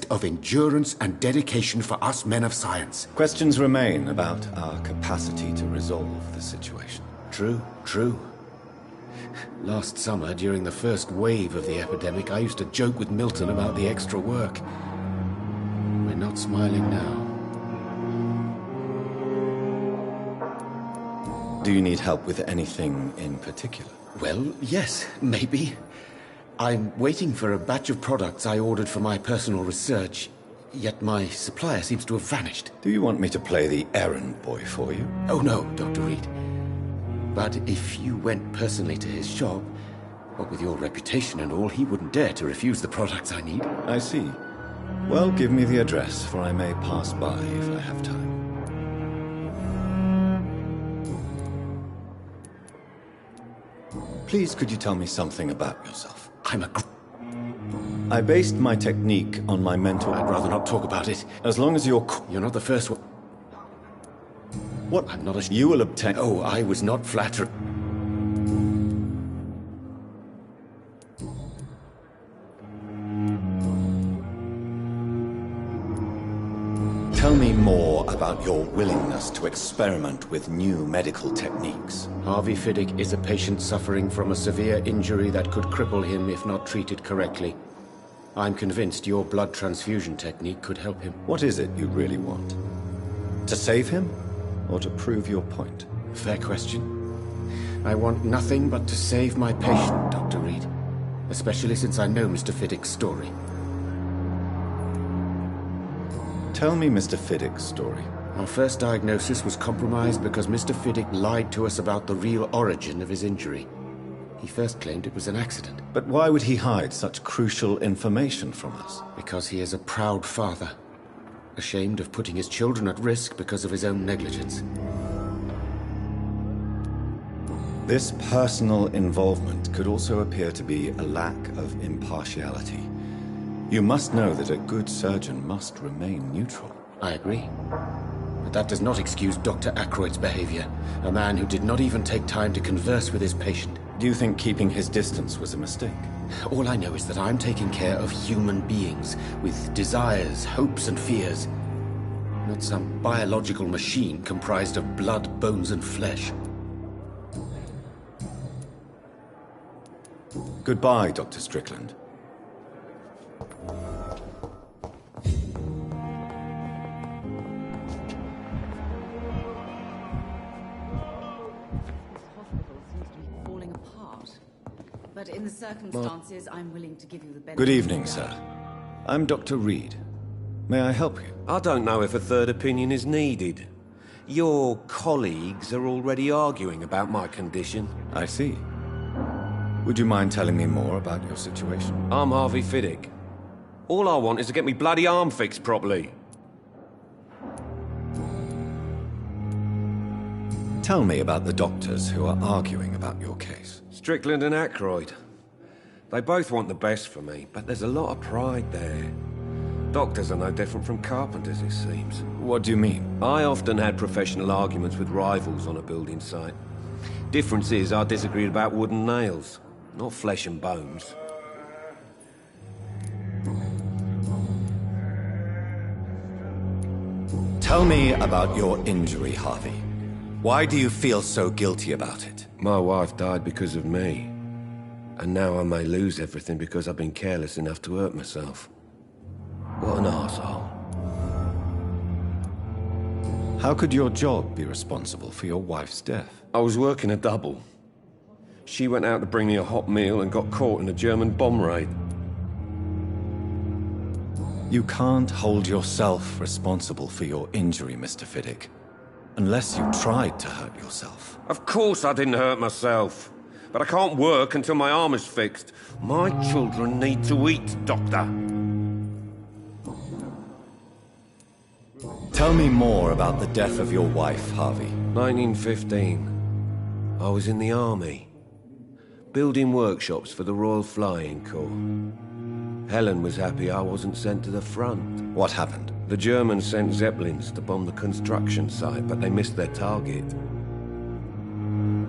of endurance and dedication for us men of science. Questions remain about our capacity to resolve the situation. True. Last summer, during the first wave of the epidemic, I used to joke with Milton about the extra work. We're not smiling now. Do you need help with anything in particular? Well, yes, maybe. I'm waiting for a batch of products I ordered for my personal research, yet my supplier seems to have vanished. Do you want me to play the errand boy for you? Oh no, Dr. Reed. But if you went personally to his shop, what with your reputation and all, he wouldn't dare to refuse the products I need. I see. Well, give me the address, for I may pass by if I have time. Please, could you tell me something about yourself? I based my technique on my mentor. I'd rather not talk about it. As long as you're not the first one. What? I'm not a... You will obtain... Oh, I was not flattering. Tell me more about your willingness to experiment with new medical techniques. Harvey Fiddick is a patient suffering from a severe injury that could cripple him if not treated correctly. I'm convinced your blood transfusion technique could help him. What is it you really want? To save him? Or to prove your point? Fair question. I want nothing but to save my patient, Dr. Reed. Especially since I know Mr. Fiddick's story. Tell me Mr. Fiddick's story. Our first diagnosis was compromised because Mr. Fiddick lied to us about the real origin of his injury. He first claimed it was an accident. But why would he hide such crucial information from us? Because he is a proud father, ashamed of putting his children at risk because of his own negligence. This personal involvement could also appear to be a lack of impartiality. You must know that a good surgeon must remain neutral. I agree. But that does not excuse Dr. Aykroyd's behavior, a man who did not even take time to converse with his patient. Do you think keeping his distance was a mistake? All I know is that I'm taking care of human beings with desires, hopes, and fears. Not some biological machine comprised of blood, bones, and flesh. Goodbye, Dr. Strickland. But in the circumstances, I'm willing to give you the benefit. Good evening, sir. I'm Dr. Reed. May I help you? I don't know if a third opinion is needed. Your colleagues are already arguing about my condition. I see. Would you mind telling me more about your situation? I'm Harvey Fiddick. All I want is to get me bloody arm fixed properly. Tell me about the doctors who are arguing about your case. Strickland and Aykroyd. They both want the best for me, but there's a lot of pride there. Doctors are no different from carpenters, it seems. What do you mean? I often had professional arguments with rivals on a building site. Difference is, I disagreed about wooden nails, not flesh and bones. Tell me about your injury, Harvey. Why do you feel so guilty about it? My wife died because of me. And now I may lose everything because I've been careless enough to hurt myself. What an arsehole. How could your job be responsible for your wife's death? I was working a double. She went out to bring me a hot meal and got caught in a German bomb raid. You can't hold yourself responsible for your injury, Mr. Fiddick. Unless you tried to hurt yourself. Of course I didn't hurt myself. But I can't work until my arm is fixed. My children need to eat, Doctor. Tell me more about the death of your wife, Harvey. 1915. I was in the army, building workshops for the Royal Flying Corps. Helen was happy I wasn't sent to the front. What happened? The Germans sent Zeppelins to bomb the construction site, but they missed their target.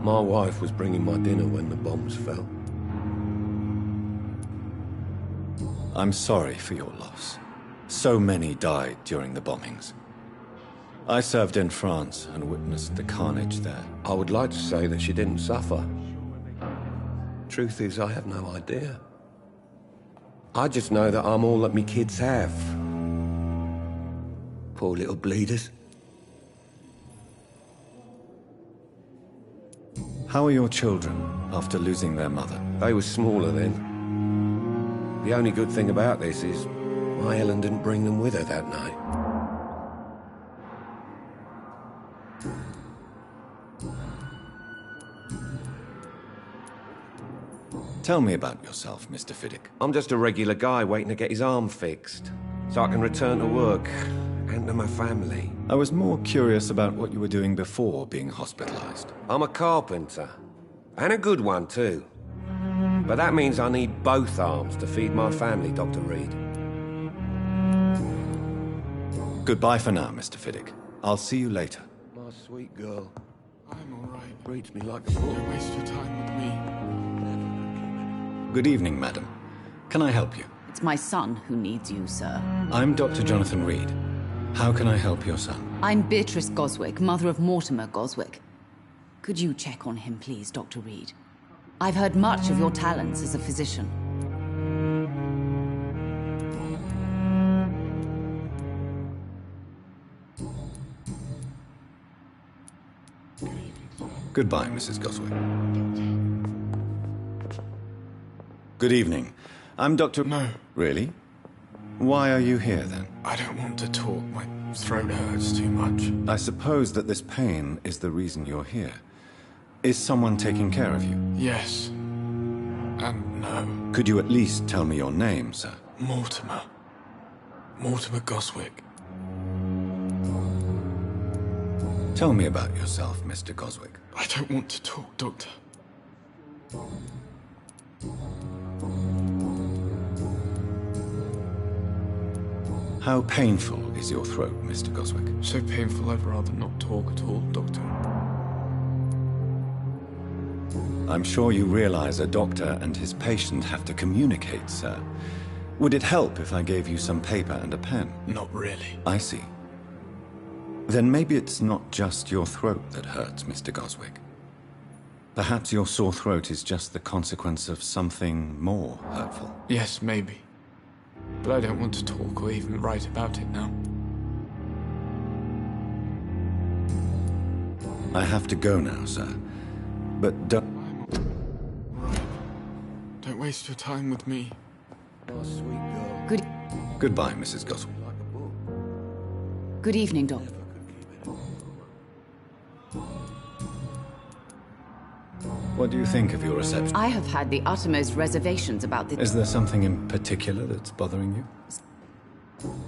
My wife was bringing my dinner when the bombs fell. I'm sorry for your loss. So many died during the bombings. I served in France and witnessed the carnage there. I would like to say that she didn't suffer. Truth is, I have no idea. I just know that I'm all that me kids have. Poor little bleeders. How are your children after losing their mother? They were smaller then. The only good thing about this is my Helen didn't bring them with her that night. Tell me about yourself, Mr. Fiddick. I'm just a regular guy waiting to get his arm fixed, so I can return to work and to my family. I was more curious about what you were doing before being hospitalized. I'm a carpenter, and a good one too. But that means I need both arms to feed my family, Dr. Reed. Goodbye for now, Mr. Fiddick. I'll see you later. My sweet girl. I'm all right. Breeds me like a bull. Don't waste your time with me. Good evening, madam. Can I help you? It's my son who needs you, sir. I'm Dr. Jonathan Reed. How can I help your son? I'm Beatrice Goswick, mother of Mortimer Goswick. Could you check on him, please, Dr. Reed? I've heard much of your talents as a physician. Goodbye, Mrs. Goswick. Good evening. I'm Dr. No. Really? Why are you here, then? I don't want to talk. My throat hurts too much. I suppose that this pain is the reason you're here. Is someone taking care of you? Yes. And no. Could you at least tell me your name, sir? Mortimer. Mortimer Goswick. Tell me about yourself, Mr. Goswick. I don't want to talk, Doctor. How painful is your throat, Mr. Goswick? So painful I'd rather not talk at all, Doctor. I'm sure you realize a doctor and his patient have to communicate, sir. Would it help if I gave you some paper and a pen? Not really. I see. Then maybe it's not just your throat that hurts, Mr. Goswick. Perhaps your sore throat is just the consequence of something more hurtful. Yes, maybe. But I don't want to talk or even write about it now. I have to go now, sir. But don't... Right. Don't waste your time with me. Oh, sweet girl. Goodbye, Mrs. Goswick. Good evening, Doctor. What do you think of your reception? I have had the uttermost reservations about this. Is there something in particular that's bothering you?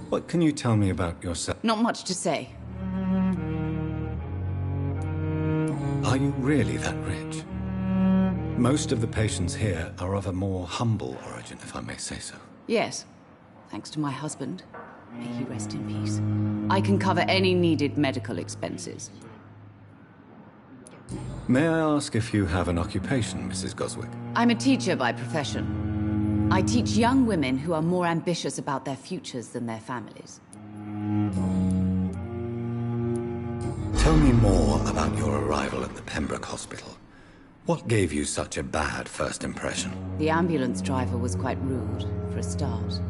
What can you tell me about yourself? Not much to say. Are you really that rich? Most of the patients here are of a more humble origin, if I may say so. Yes. Thanks to my husband. May he rest in peace. I can cover any needed medical expenses. May I ask if you have an occupation, Mrs. Goswick? I'm a teacher by profession. I teach young women who are more ambitious about their futures than their families. Tell me more about your arrival at the Pembroke Hospital. What gave you such a bad first impression? The ambulance driver was quite rude, for a start.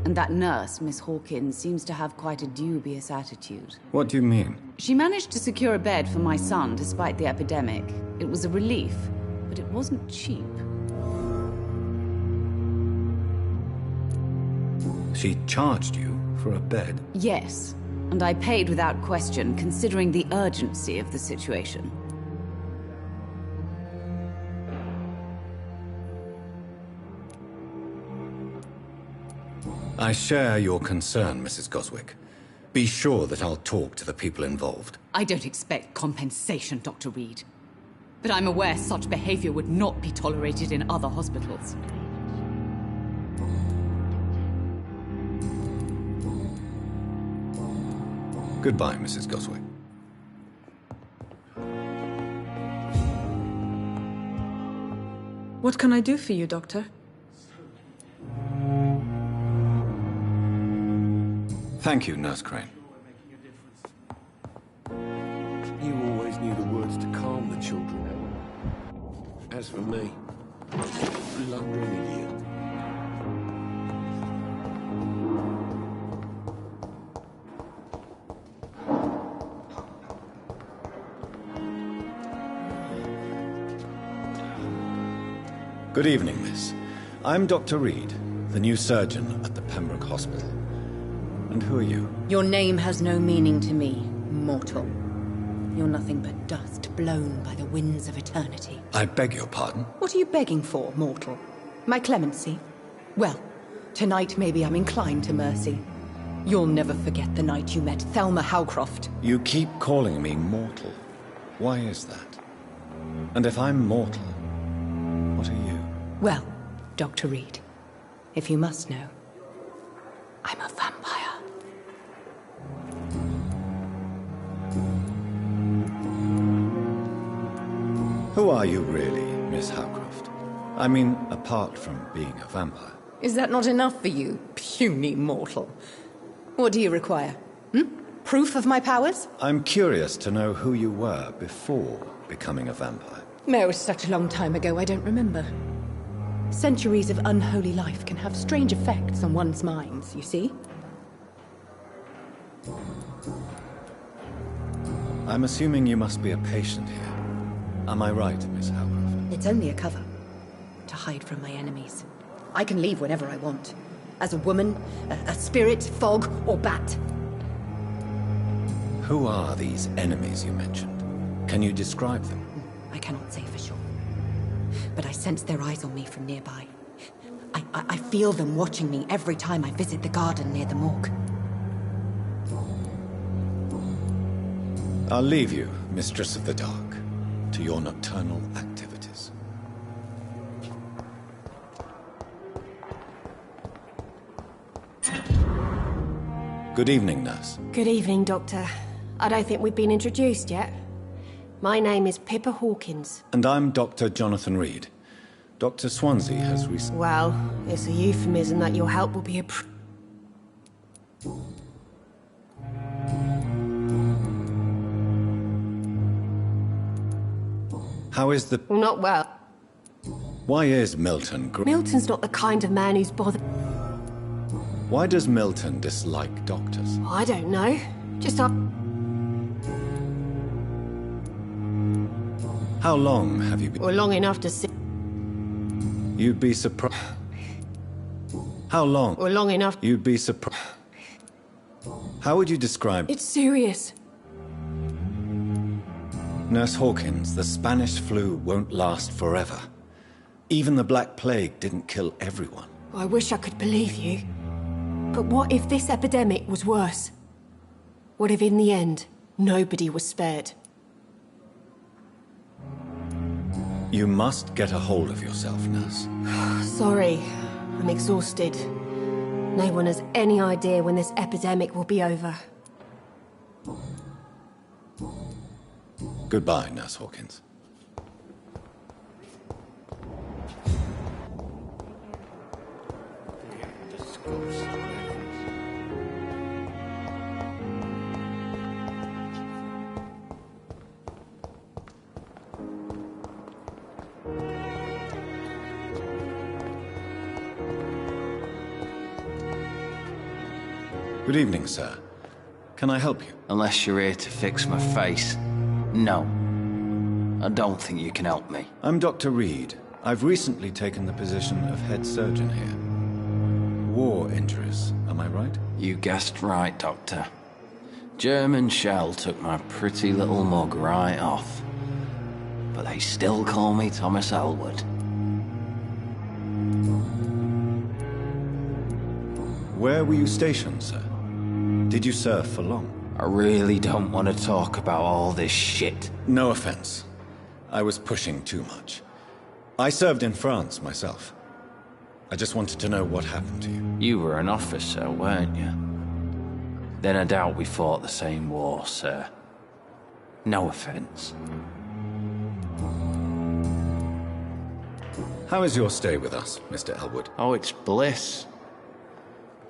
And that nurse, Miss Hawkins, seems to have quite a dubious attitude. What do you mean? She managed to secure a bed for my son despite the epidemic. It was a relief, but it wasn't cheap. She charged you for a bed? Yes, and I paid without question, considering the urgency of the situation. I share your concern, Mrs. Goswick. Be sure that I'll talk to the people involved. I don't expect compensation, Dr. Reed. But I'm aware such behavior would not be tolerated in other hospitals. Goodbye, Mrs. Goswick. What can I do for you, Doctor? Thank you, Nurse Crane. You always knew the words to calm the children. As for me, blundering idiot. Good evening, miss. I'm Dr. Reed, the new surgeon at the Pembroke Hospital. And who are you? Your name has no meaning to me, mortal. You're nothing but dust blown by the winds of eternity. I beg your pardon? What are you begging for, mortal? My clemency? Well, tonight maybe I'm inclined to mercy. You'll never forget the night you met Thelma Howcroft. You keep calling me mortal. Why is that? And if I'm mortal, what are you? Well, Dr. Reed, if you must know, I'm a vampire. Who are you really, Miss Howcroft? I mean, apart from being a vampire. Is that not enough for you, puny mortal? What do you require? Proof of my powers? I'm curious to know who you were before becoming a vampire. No, it was such a long time ago, I don't remember. Centuries of unholy life can have strange effects on one's minds, you see? I'm assuming you must be a patient here. Am I right, Miss Howcroft? It's only a cover. To hide from my enemies. I can leave whenever I want. As a woman, a spirit, fog, or bat. Who are these enemies you mentioned? Can you describe them? I cannot say for sure. But I sense their eyes on me from nearby. I feel them watching me every time I visit the garden near the morgue. I'll leave you, Mistress of the Dark, to your nocturnal activities. Good evening, nurse. Good evening, Doctor. I don't think we've been introduced yet. My name is Pippa Hawkins. And I'm Dr. Jonathan Reed. Dr. Swansea has recently... Well, it's a euphemism that your help will be How is the... Not well. Why is Milton... Milton's not the kind of man who's bothered... Why does Milton dislike doctors? I don't know. Just up... How long have you been... Or long enough to see... You'd be surprised... How long... Or long enough... You'd be surprised... How would you describe... It's serious. Nurse Hawkins, the Spanish flu won't last forever. Even the Black Plague didn't kill everyone. I wish I could believe you. But what if this epidemic was worse? What if in the end, nobody was spared? You must get a hold of yourself, nurse. Sorry, I'm exhausted. No one has any idea when this epidemic will be over. Goodbye, Nurse Hawkins. Good evening, sir. Can I help you? Unless you're here to fix my face. No. I don't think you can help me. I'm Dr. Reed. I've recently taken the position of head surgeon here. War injuries, am I right? You guessed right, Doctor. German shell took my pretty little mug right off. But they still call me Thomas Elwood. Where were you stationed, sir? Did you serve for long? I really don't want to talk about all this shit. No offense. I was pushing too much. I served in France myself. I just wanted to know what happened to you. You were an officer, weren't you? Then I doubt we fought the same war, sir. No offense. How is your stay with us, Mr. Elwood? Oh, it's bliss.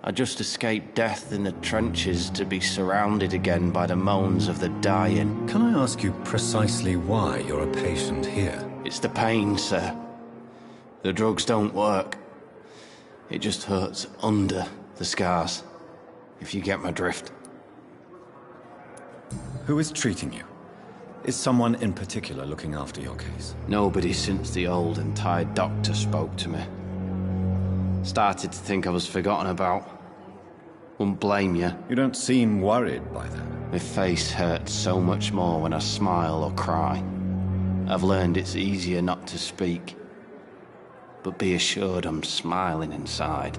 I just escaped death in the trenches to be surrounded again by the moans of the dying. Can I ask you precisely why you're a patient here? It's the pain, sir. The drugs don't work. It just hurts under the scars, if you get my drift. Who is treating you? Is someone in particular looking after your case? Nobody since the old and tired doctor spoke to me. Started to think I was forgotten about. Wouldn't blame you. You don't seem worried by that. My face hurts so much more when I smile or cry. I've learned it's easier not to speak. But be assured I'm smiling inside.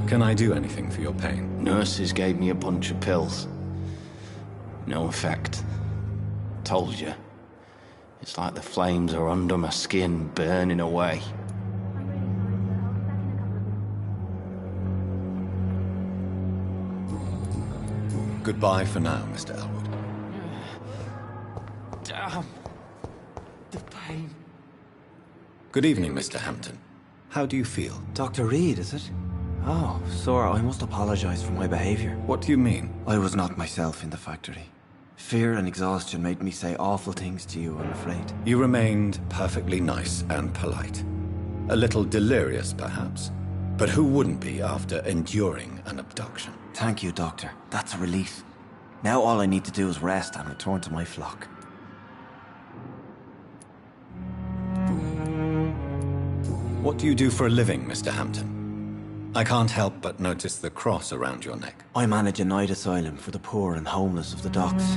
Can I do anything for your pain? Nurses gave me a bunch of pills. No effect. Told you. It's like the flames are under my skin, burning away. Goodbye for now, Mr. Elwood. Damn. The pain. Good evening, Mr. Hampton. How do you feel? Dr. Reed, is it? Oh, sir, I must apologize for my behavior. What do you mean? I was not myself in the factory. Fear and exhaustion made me say awful things to you, I'm afraid. You remained perfectly nice and polite. A little delirious, perhaps. But who wouldn't be after enduring an abduction? Thank you, Doctor. That's a relief. Now all I need to do is rest and return to my flock. What do you do for a living, Mr. Hampton? I can't help but notice the cross around your neck. I manage a night asylum for the poor and homeless of the docks.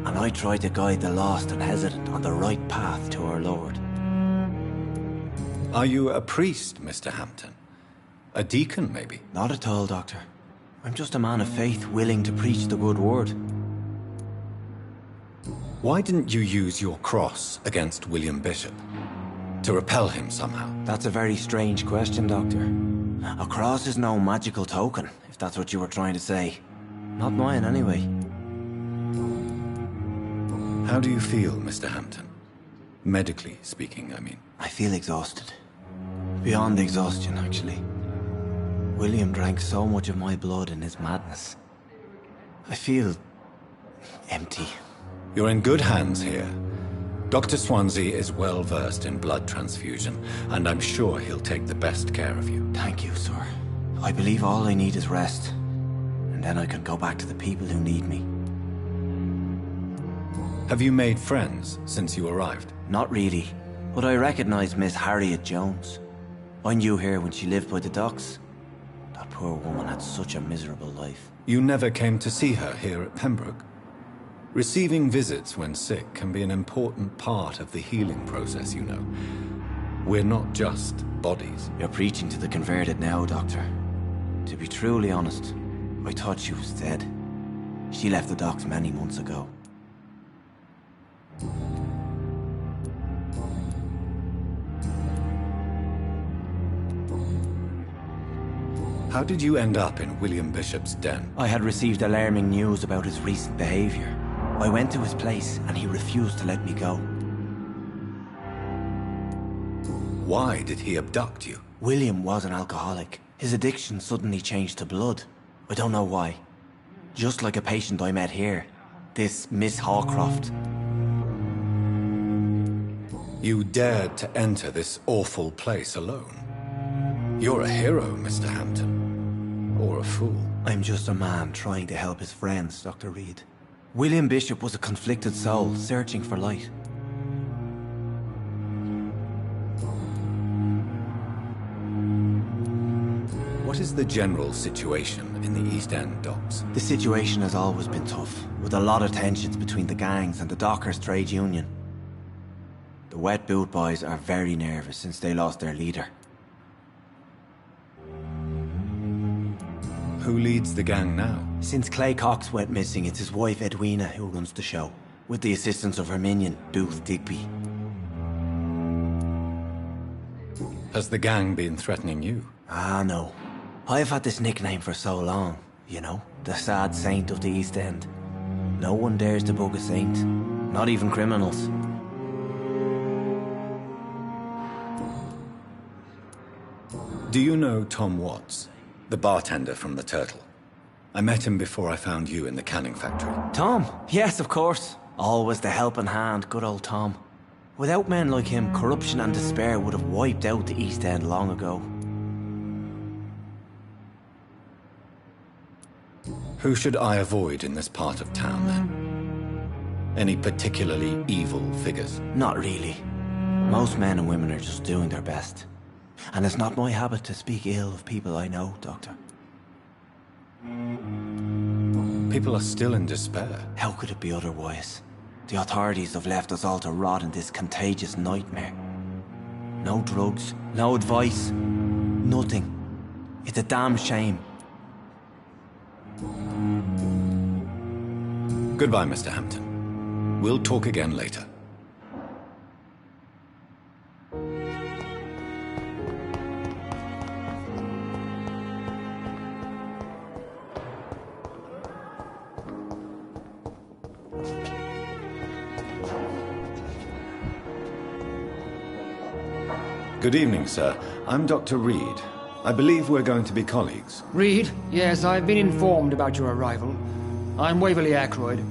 And I try to guide the lost and hesitant on the right path to our Lord. Are you a priest, Mr. Hampton? A deacon, maybe? Not at all, Doctor. I'm just a man of faith willing to preach the good word. Why didn't you use your cross against William Bishop? To repel him somehow? That's a very strange question, Doctor. A cross is no magical token, if that's what you were trying to say. Not mine, anyway. How do you feel, Mr. Hampton? Medically speaking, I mean. I feel exhausted. Beyond exhaustion, actually. William drank so much of my blood in his madness. I feel empty. You're in good hands here. Dr. Swansea is well versed in blood transfusion, and I'm sure he'll take the best care of you. Thank you, sir. I believe all I need is rest. And then I can go back to the people who need me. Have you made friends since you arrived? Not really, but I recognize Miss Harriet Jones. I knew her when she lived by the docks. That poor woman had such a miserable life. You never came to see her here at Pembroke? Receiving visits when sick can be an important part of the healing process, you know. We're not just bodies. You're preaching to the converted now, Doctor. To be truly honest, I thought she was dead. She left the docks many months ago. How did you end up in William Bishop's den? I had received alarming news about his recent behavior. I went to his place and he refused to let me go. Why did he abduct you? William was an alcoholic. His addiction suddenly changed to blood. I don't know why. Just like a patient I met here. This Miss Hawcroft. You dared to enter this awful place alone. You're a hero, Mr. Hampton. Or a fool. I'm just a man trying to help his friends, Dr. Reed. William Bishop was a conflicted soul, searching for light. What is the general situation in the East End docks? The situation has always been tough, with a lot of tensions between the gangs and the dockers' trade union. The wet boot boys are very nervous since they lost their leader. Who leads the gang now? Since Clay Cox went missing, it's his wife Edwina who runs the show, with the assistance of her minion, Booth Digby. Has the gang been threatening you? Ah, no. I've had this nickname for so long, you know, the sad saint of the East End. No one dares to bug a saint, not even criminals. Do you know Tom Watts, the bartender from the Turtle? I met him before I found you in the canning factory. Tom? Yes, of course. Always the helping hand, good old Tom. Without men like him, corruption and despair would have wiped out the East End long ago. Who should I avoid in this part of town, then? Any particularly evil figures? Not really. Most men and women are just doing their best. And it's not my habit to speak ill of people I know, Doctor. People are still in despair. How could it be otherwise? The authorities have left us all to rot in this contagious nightmare. No drugs, no advice, nothing. It's a damn shame. Goodbye, Mr. Hampton. We'll talk again later. Good evening, sir. I'm Dr. Reed. I believe we're going to be colleagues. Reed? Yes, I've been informed about your arrival. I'm Waverly Ackroyd.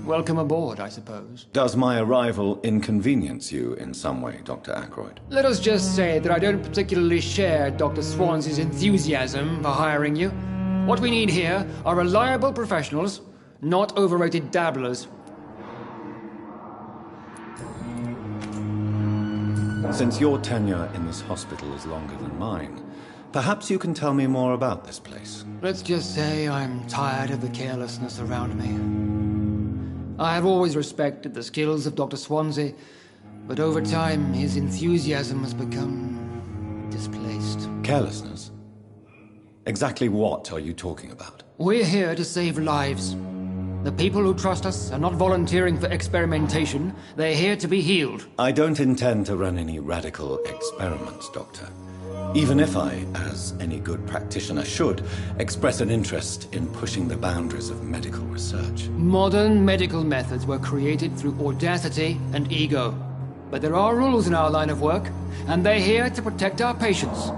Welcome aboard, I suppose. Does my arrival inconvenience you in some way, Dr. Ackroyd? Let us just say that I don't particularly share Dr. Swansea's enthusiasm for hiring you. What we need here are reliable professionals, not overrated dabblers. Since your tenure in this hospital is longer than mine, perhaps you can tell me more about this place. Let's just say I'm tired of the carelessness around me. I have always respected the skills of Dr. Swansea, but over time his enthusiasm has become displaced. Carelessness? Exactly what are you talking about? We're here to save lives. The people who trust us are not volunteering for experimentation. They're here to be healed. I don't intend to run any radical experiments, Doctor. Even if I, as any good practitioner should, express an interest in pushing the boundaries of medical research. Modern medical methods were created through audacity and ego. But there are rules in our line of work, and they're here to protect our patients.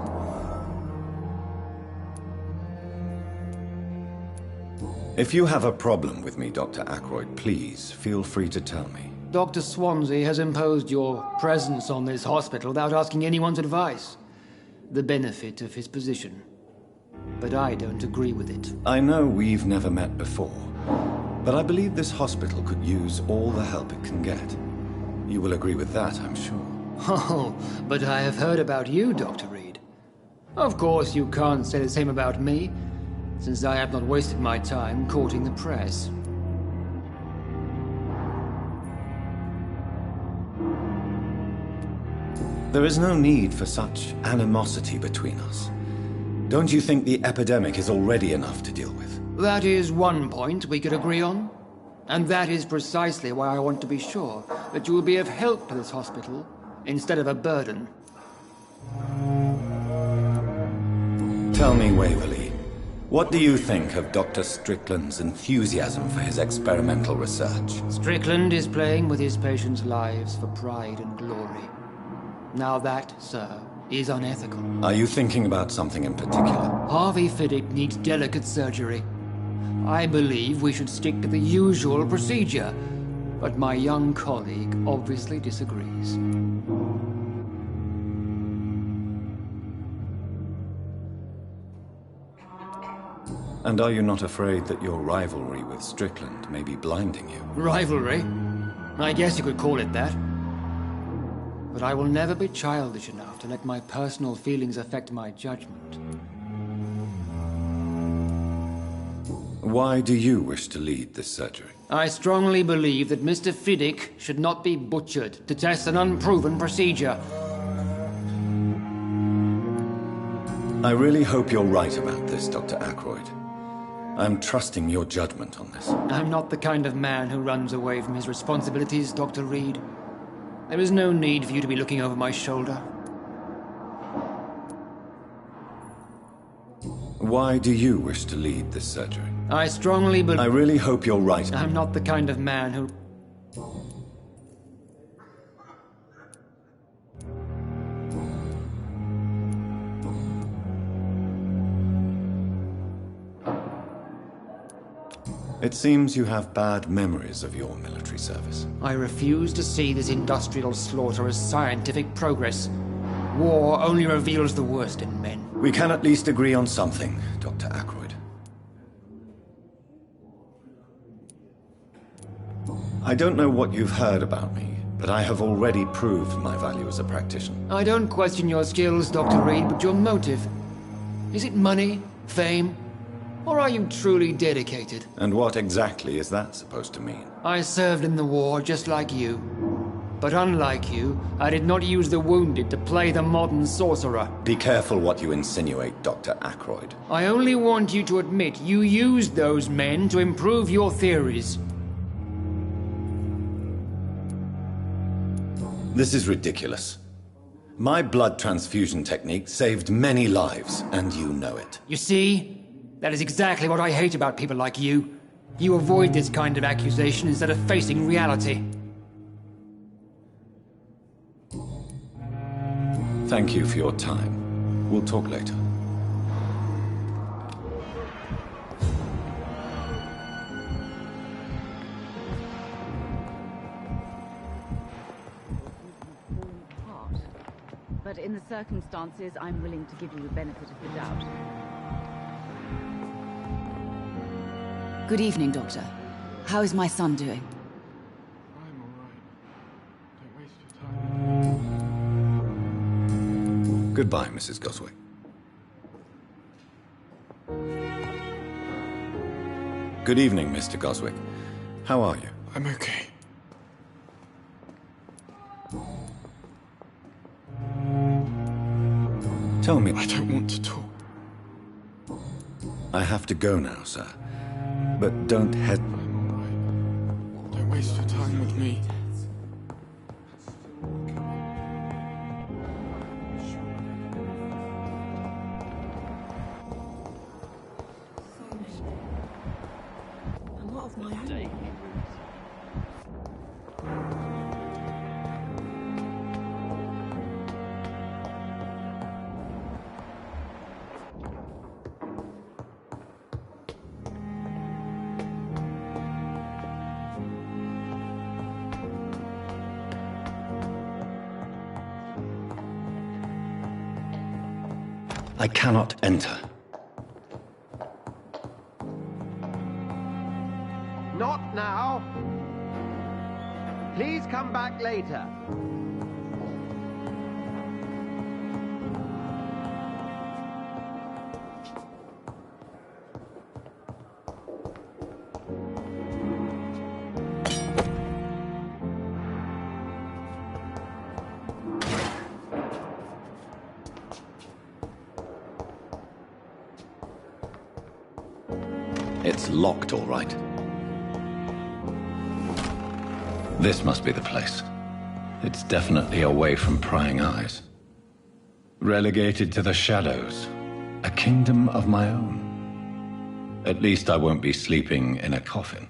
If you have a problem with me, Dr. Ackroyd, please feel free to tell me. Dr. Swansea has imposed your presence on this hospital without asking anyone's advice. The benefit of his position. But I don't agree with it. I know we've never met before, but I believe this hospital could use all the help it can get. You will agree with that, I'm sure. Oh, but I have heard about you, Dr. Reed. Of course you can't say the same about me, since I have not wasted my time courting the press. There is no need for such animosity between us. Don't you think the epidemic is already enough to deal with? That is one point we could agree on. And that is precisely why I want to be sure that you will be of help to this hospital, instead of a burden. Tell me, Waverly, what do you think of Dr. Strickland's enthusiasm for his experimental research? Strickland is playing with his patients' lives for pride and glory. Now that, sir, is unethical. Are you thinking about something in particular? Harvey Fiddick needs delicate surgery. I believe we should stick to the usual procedure, but my young colleague obviously disagrees. And are you not afraid that your rivalry with Strickland may be blinding you? Rivalry? I guess you could call it that. But I will never be childish enough to let my personal feelings affect my judgment. Why do you wish to lead this surgery? I strongly believe that Mr. Fiddick should not be butchered to test an unproven procedure. I really hope you're right about this, Dr. Ackroyd. I'm trusting your judgment on this. I'm not the kind of man who runs away from his responsibilities, Dr. Reed. There is no need for you to be looking over my shoulder. Why do you wish to lead this surgery? I strongly believe... I really hope you're right. I'm not the kind of man who... It seems you have bad memories of your military service. I refuse to see this industrial slaughter as scientific progress. War only reveals the worst in men. We can at least agree on something, Dr. Ackroyd. I don't know what you've heard about me, but I have already proved my value as a practitioner. I don't question your skills, Dr. Reed, but your motive. Is it money, fame, or are you truly dedicated? And what exactly is that supposed to mean? I served in the war just like you. But unlike you, I did not use the wounded to play the modern sorcerer. Be careful what you insinuate, Dr. Ackroyd. I only want you to admit you used those men to improve your theories. This is ridiculous. My blood transfusion technique saved many lives, and you know it. You see? That is exactly what I hate about people like you. You avoid this kind of accusation instead of facing reality. Thank you for your time. We'll talk later. But in the circumstances, I'm willing to give you the benefit of the doubt. Good evening, Doctor. How is my son doing? I'm all right. Don't waste your time. Goodbye, Mrs. Goswick. Good evening, Mr. Goswick. How are you? I'm okay. Tell me. I don't want to talk. I have to go now, sir. But don't head... I'm all right. Don't waste your time with me. I'm not of my own. I cannot enter. Not now. Please come back later. It's locked, all right. This must be the place. It's definitely away from prying eyes. Relegated to the shadows. A kingdom of my own. At least I won't be sleeping in a coffin.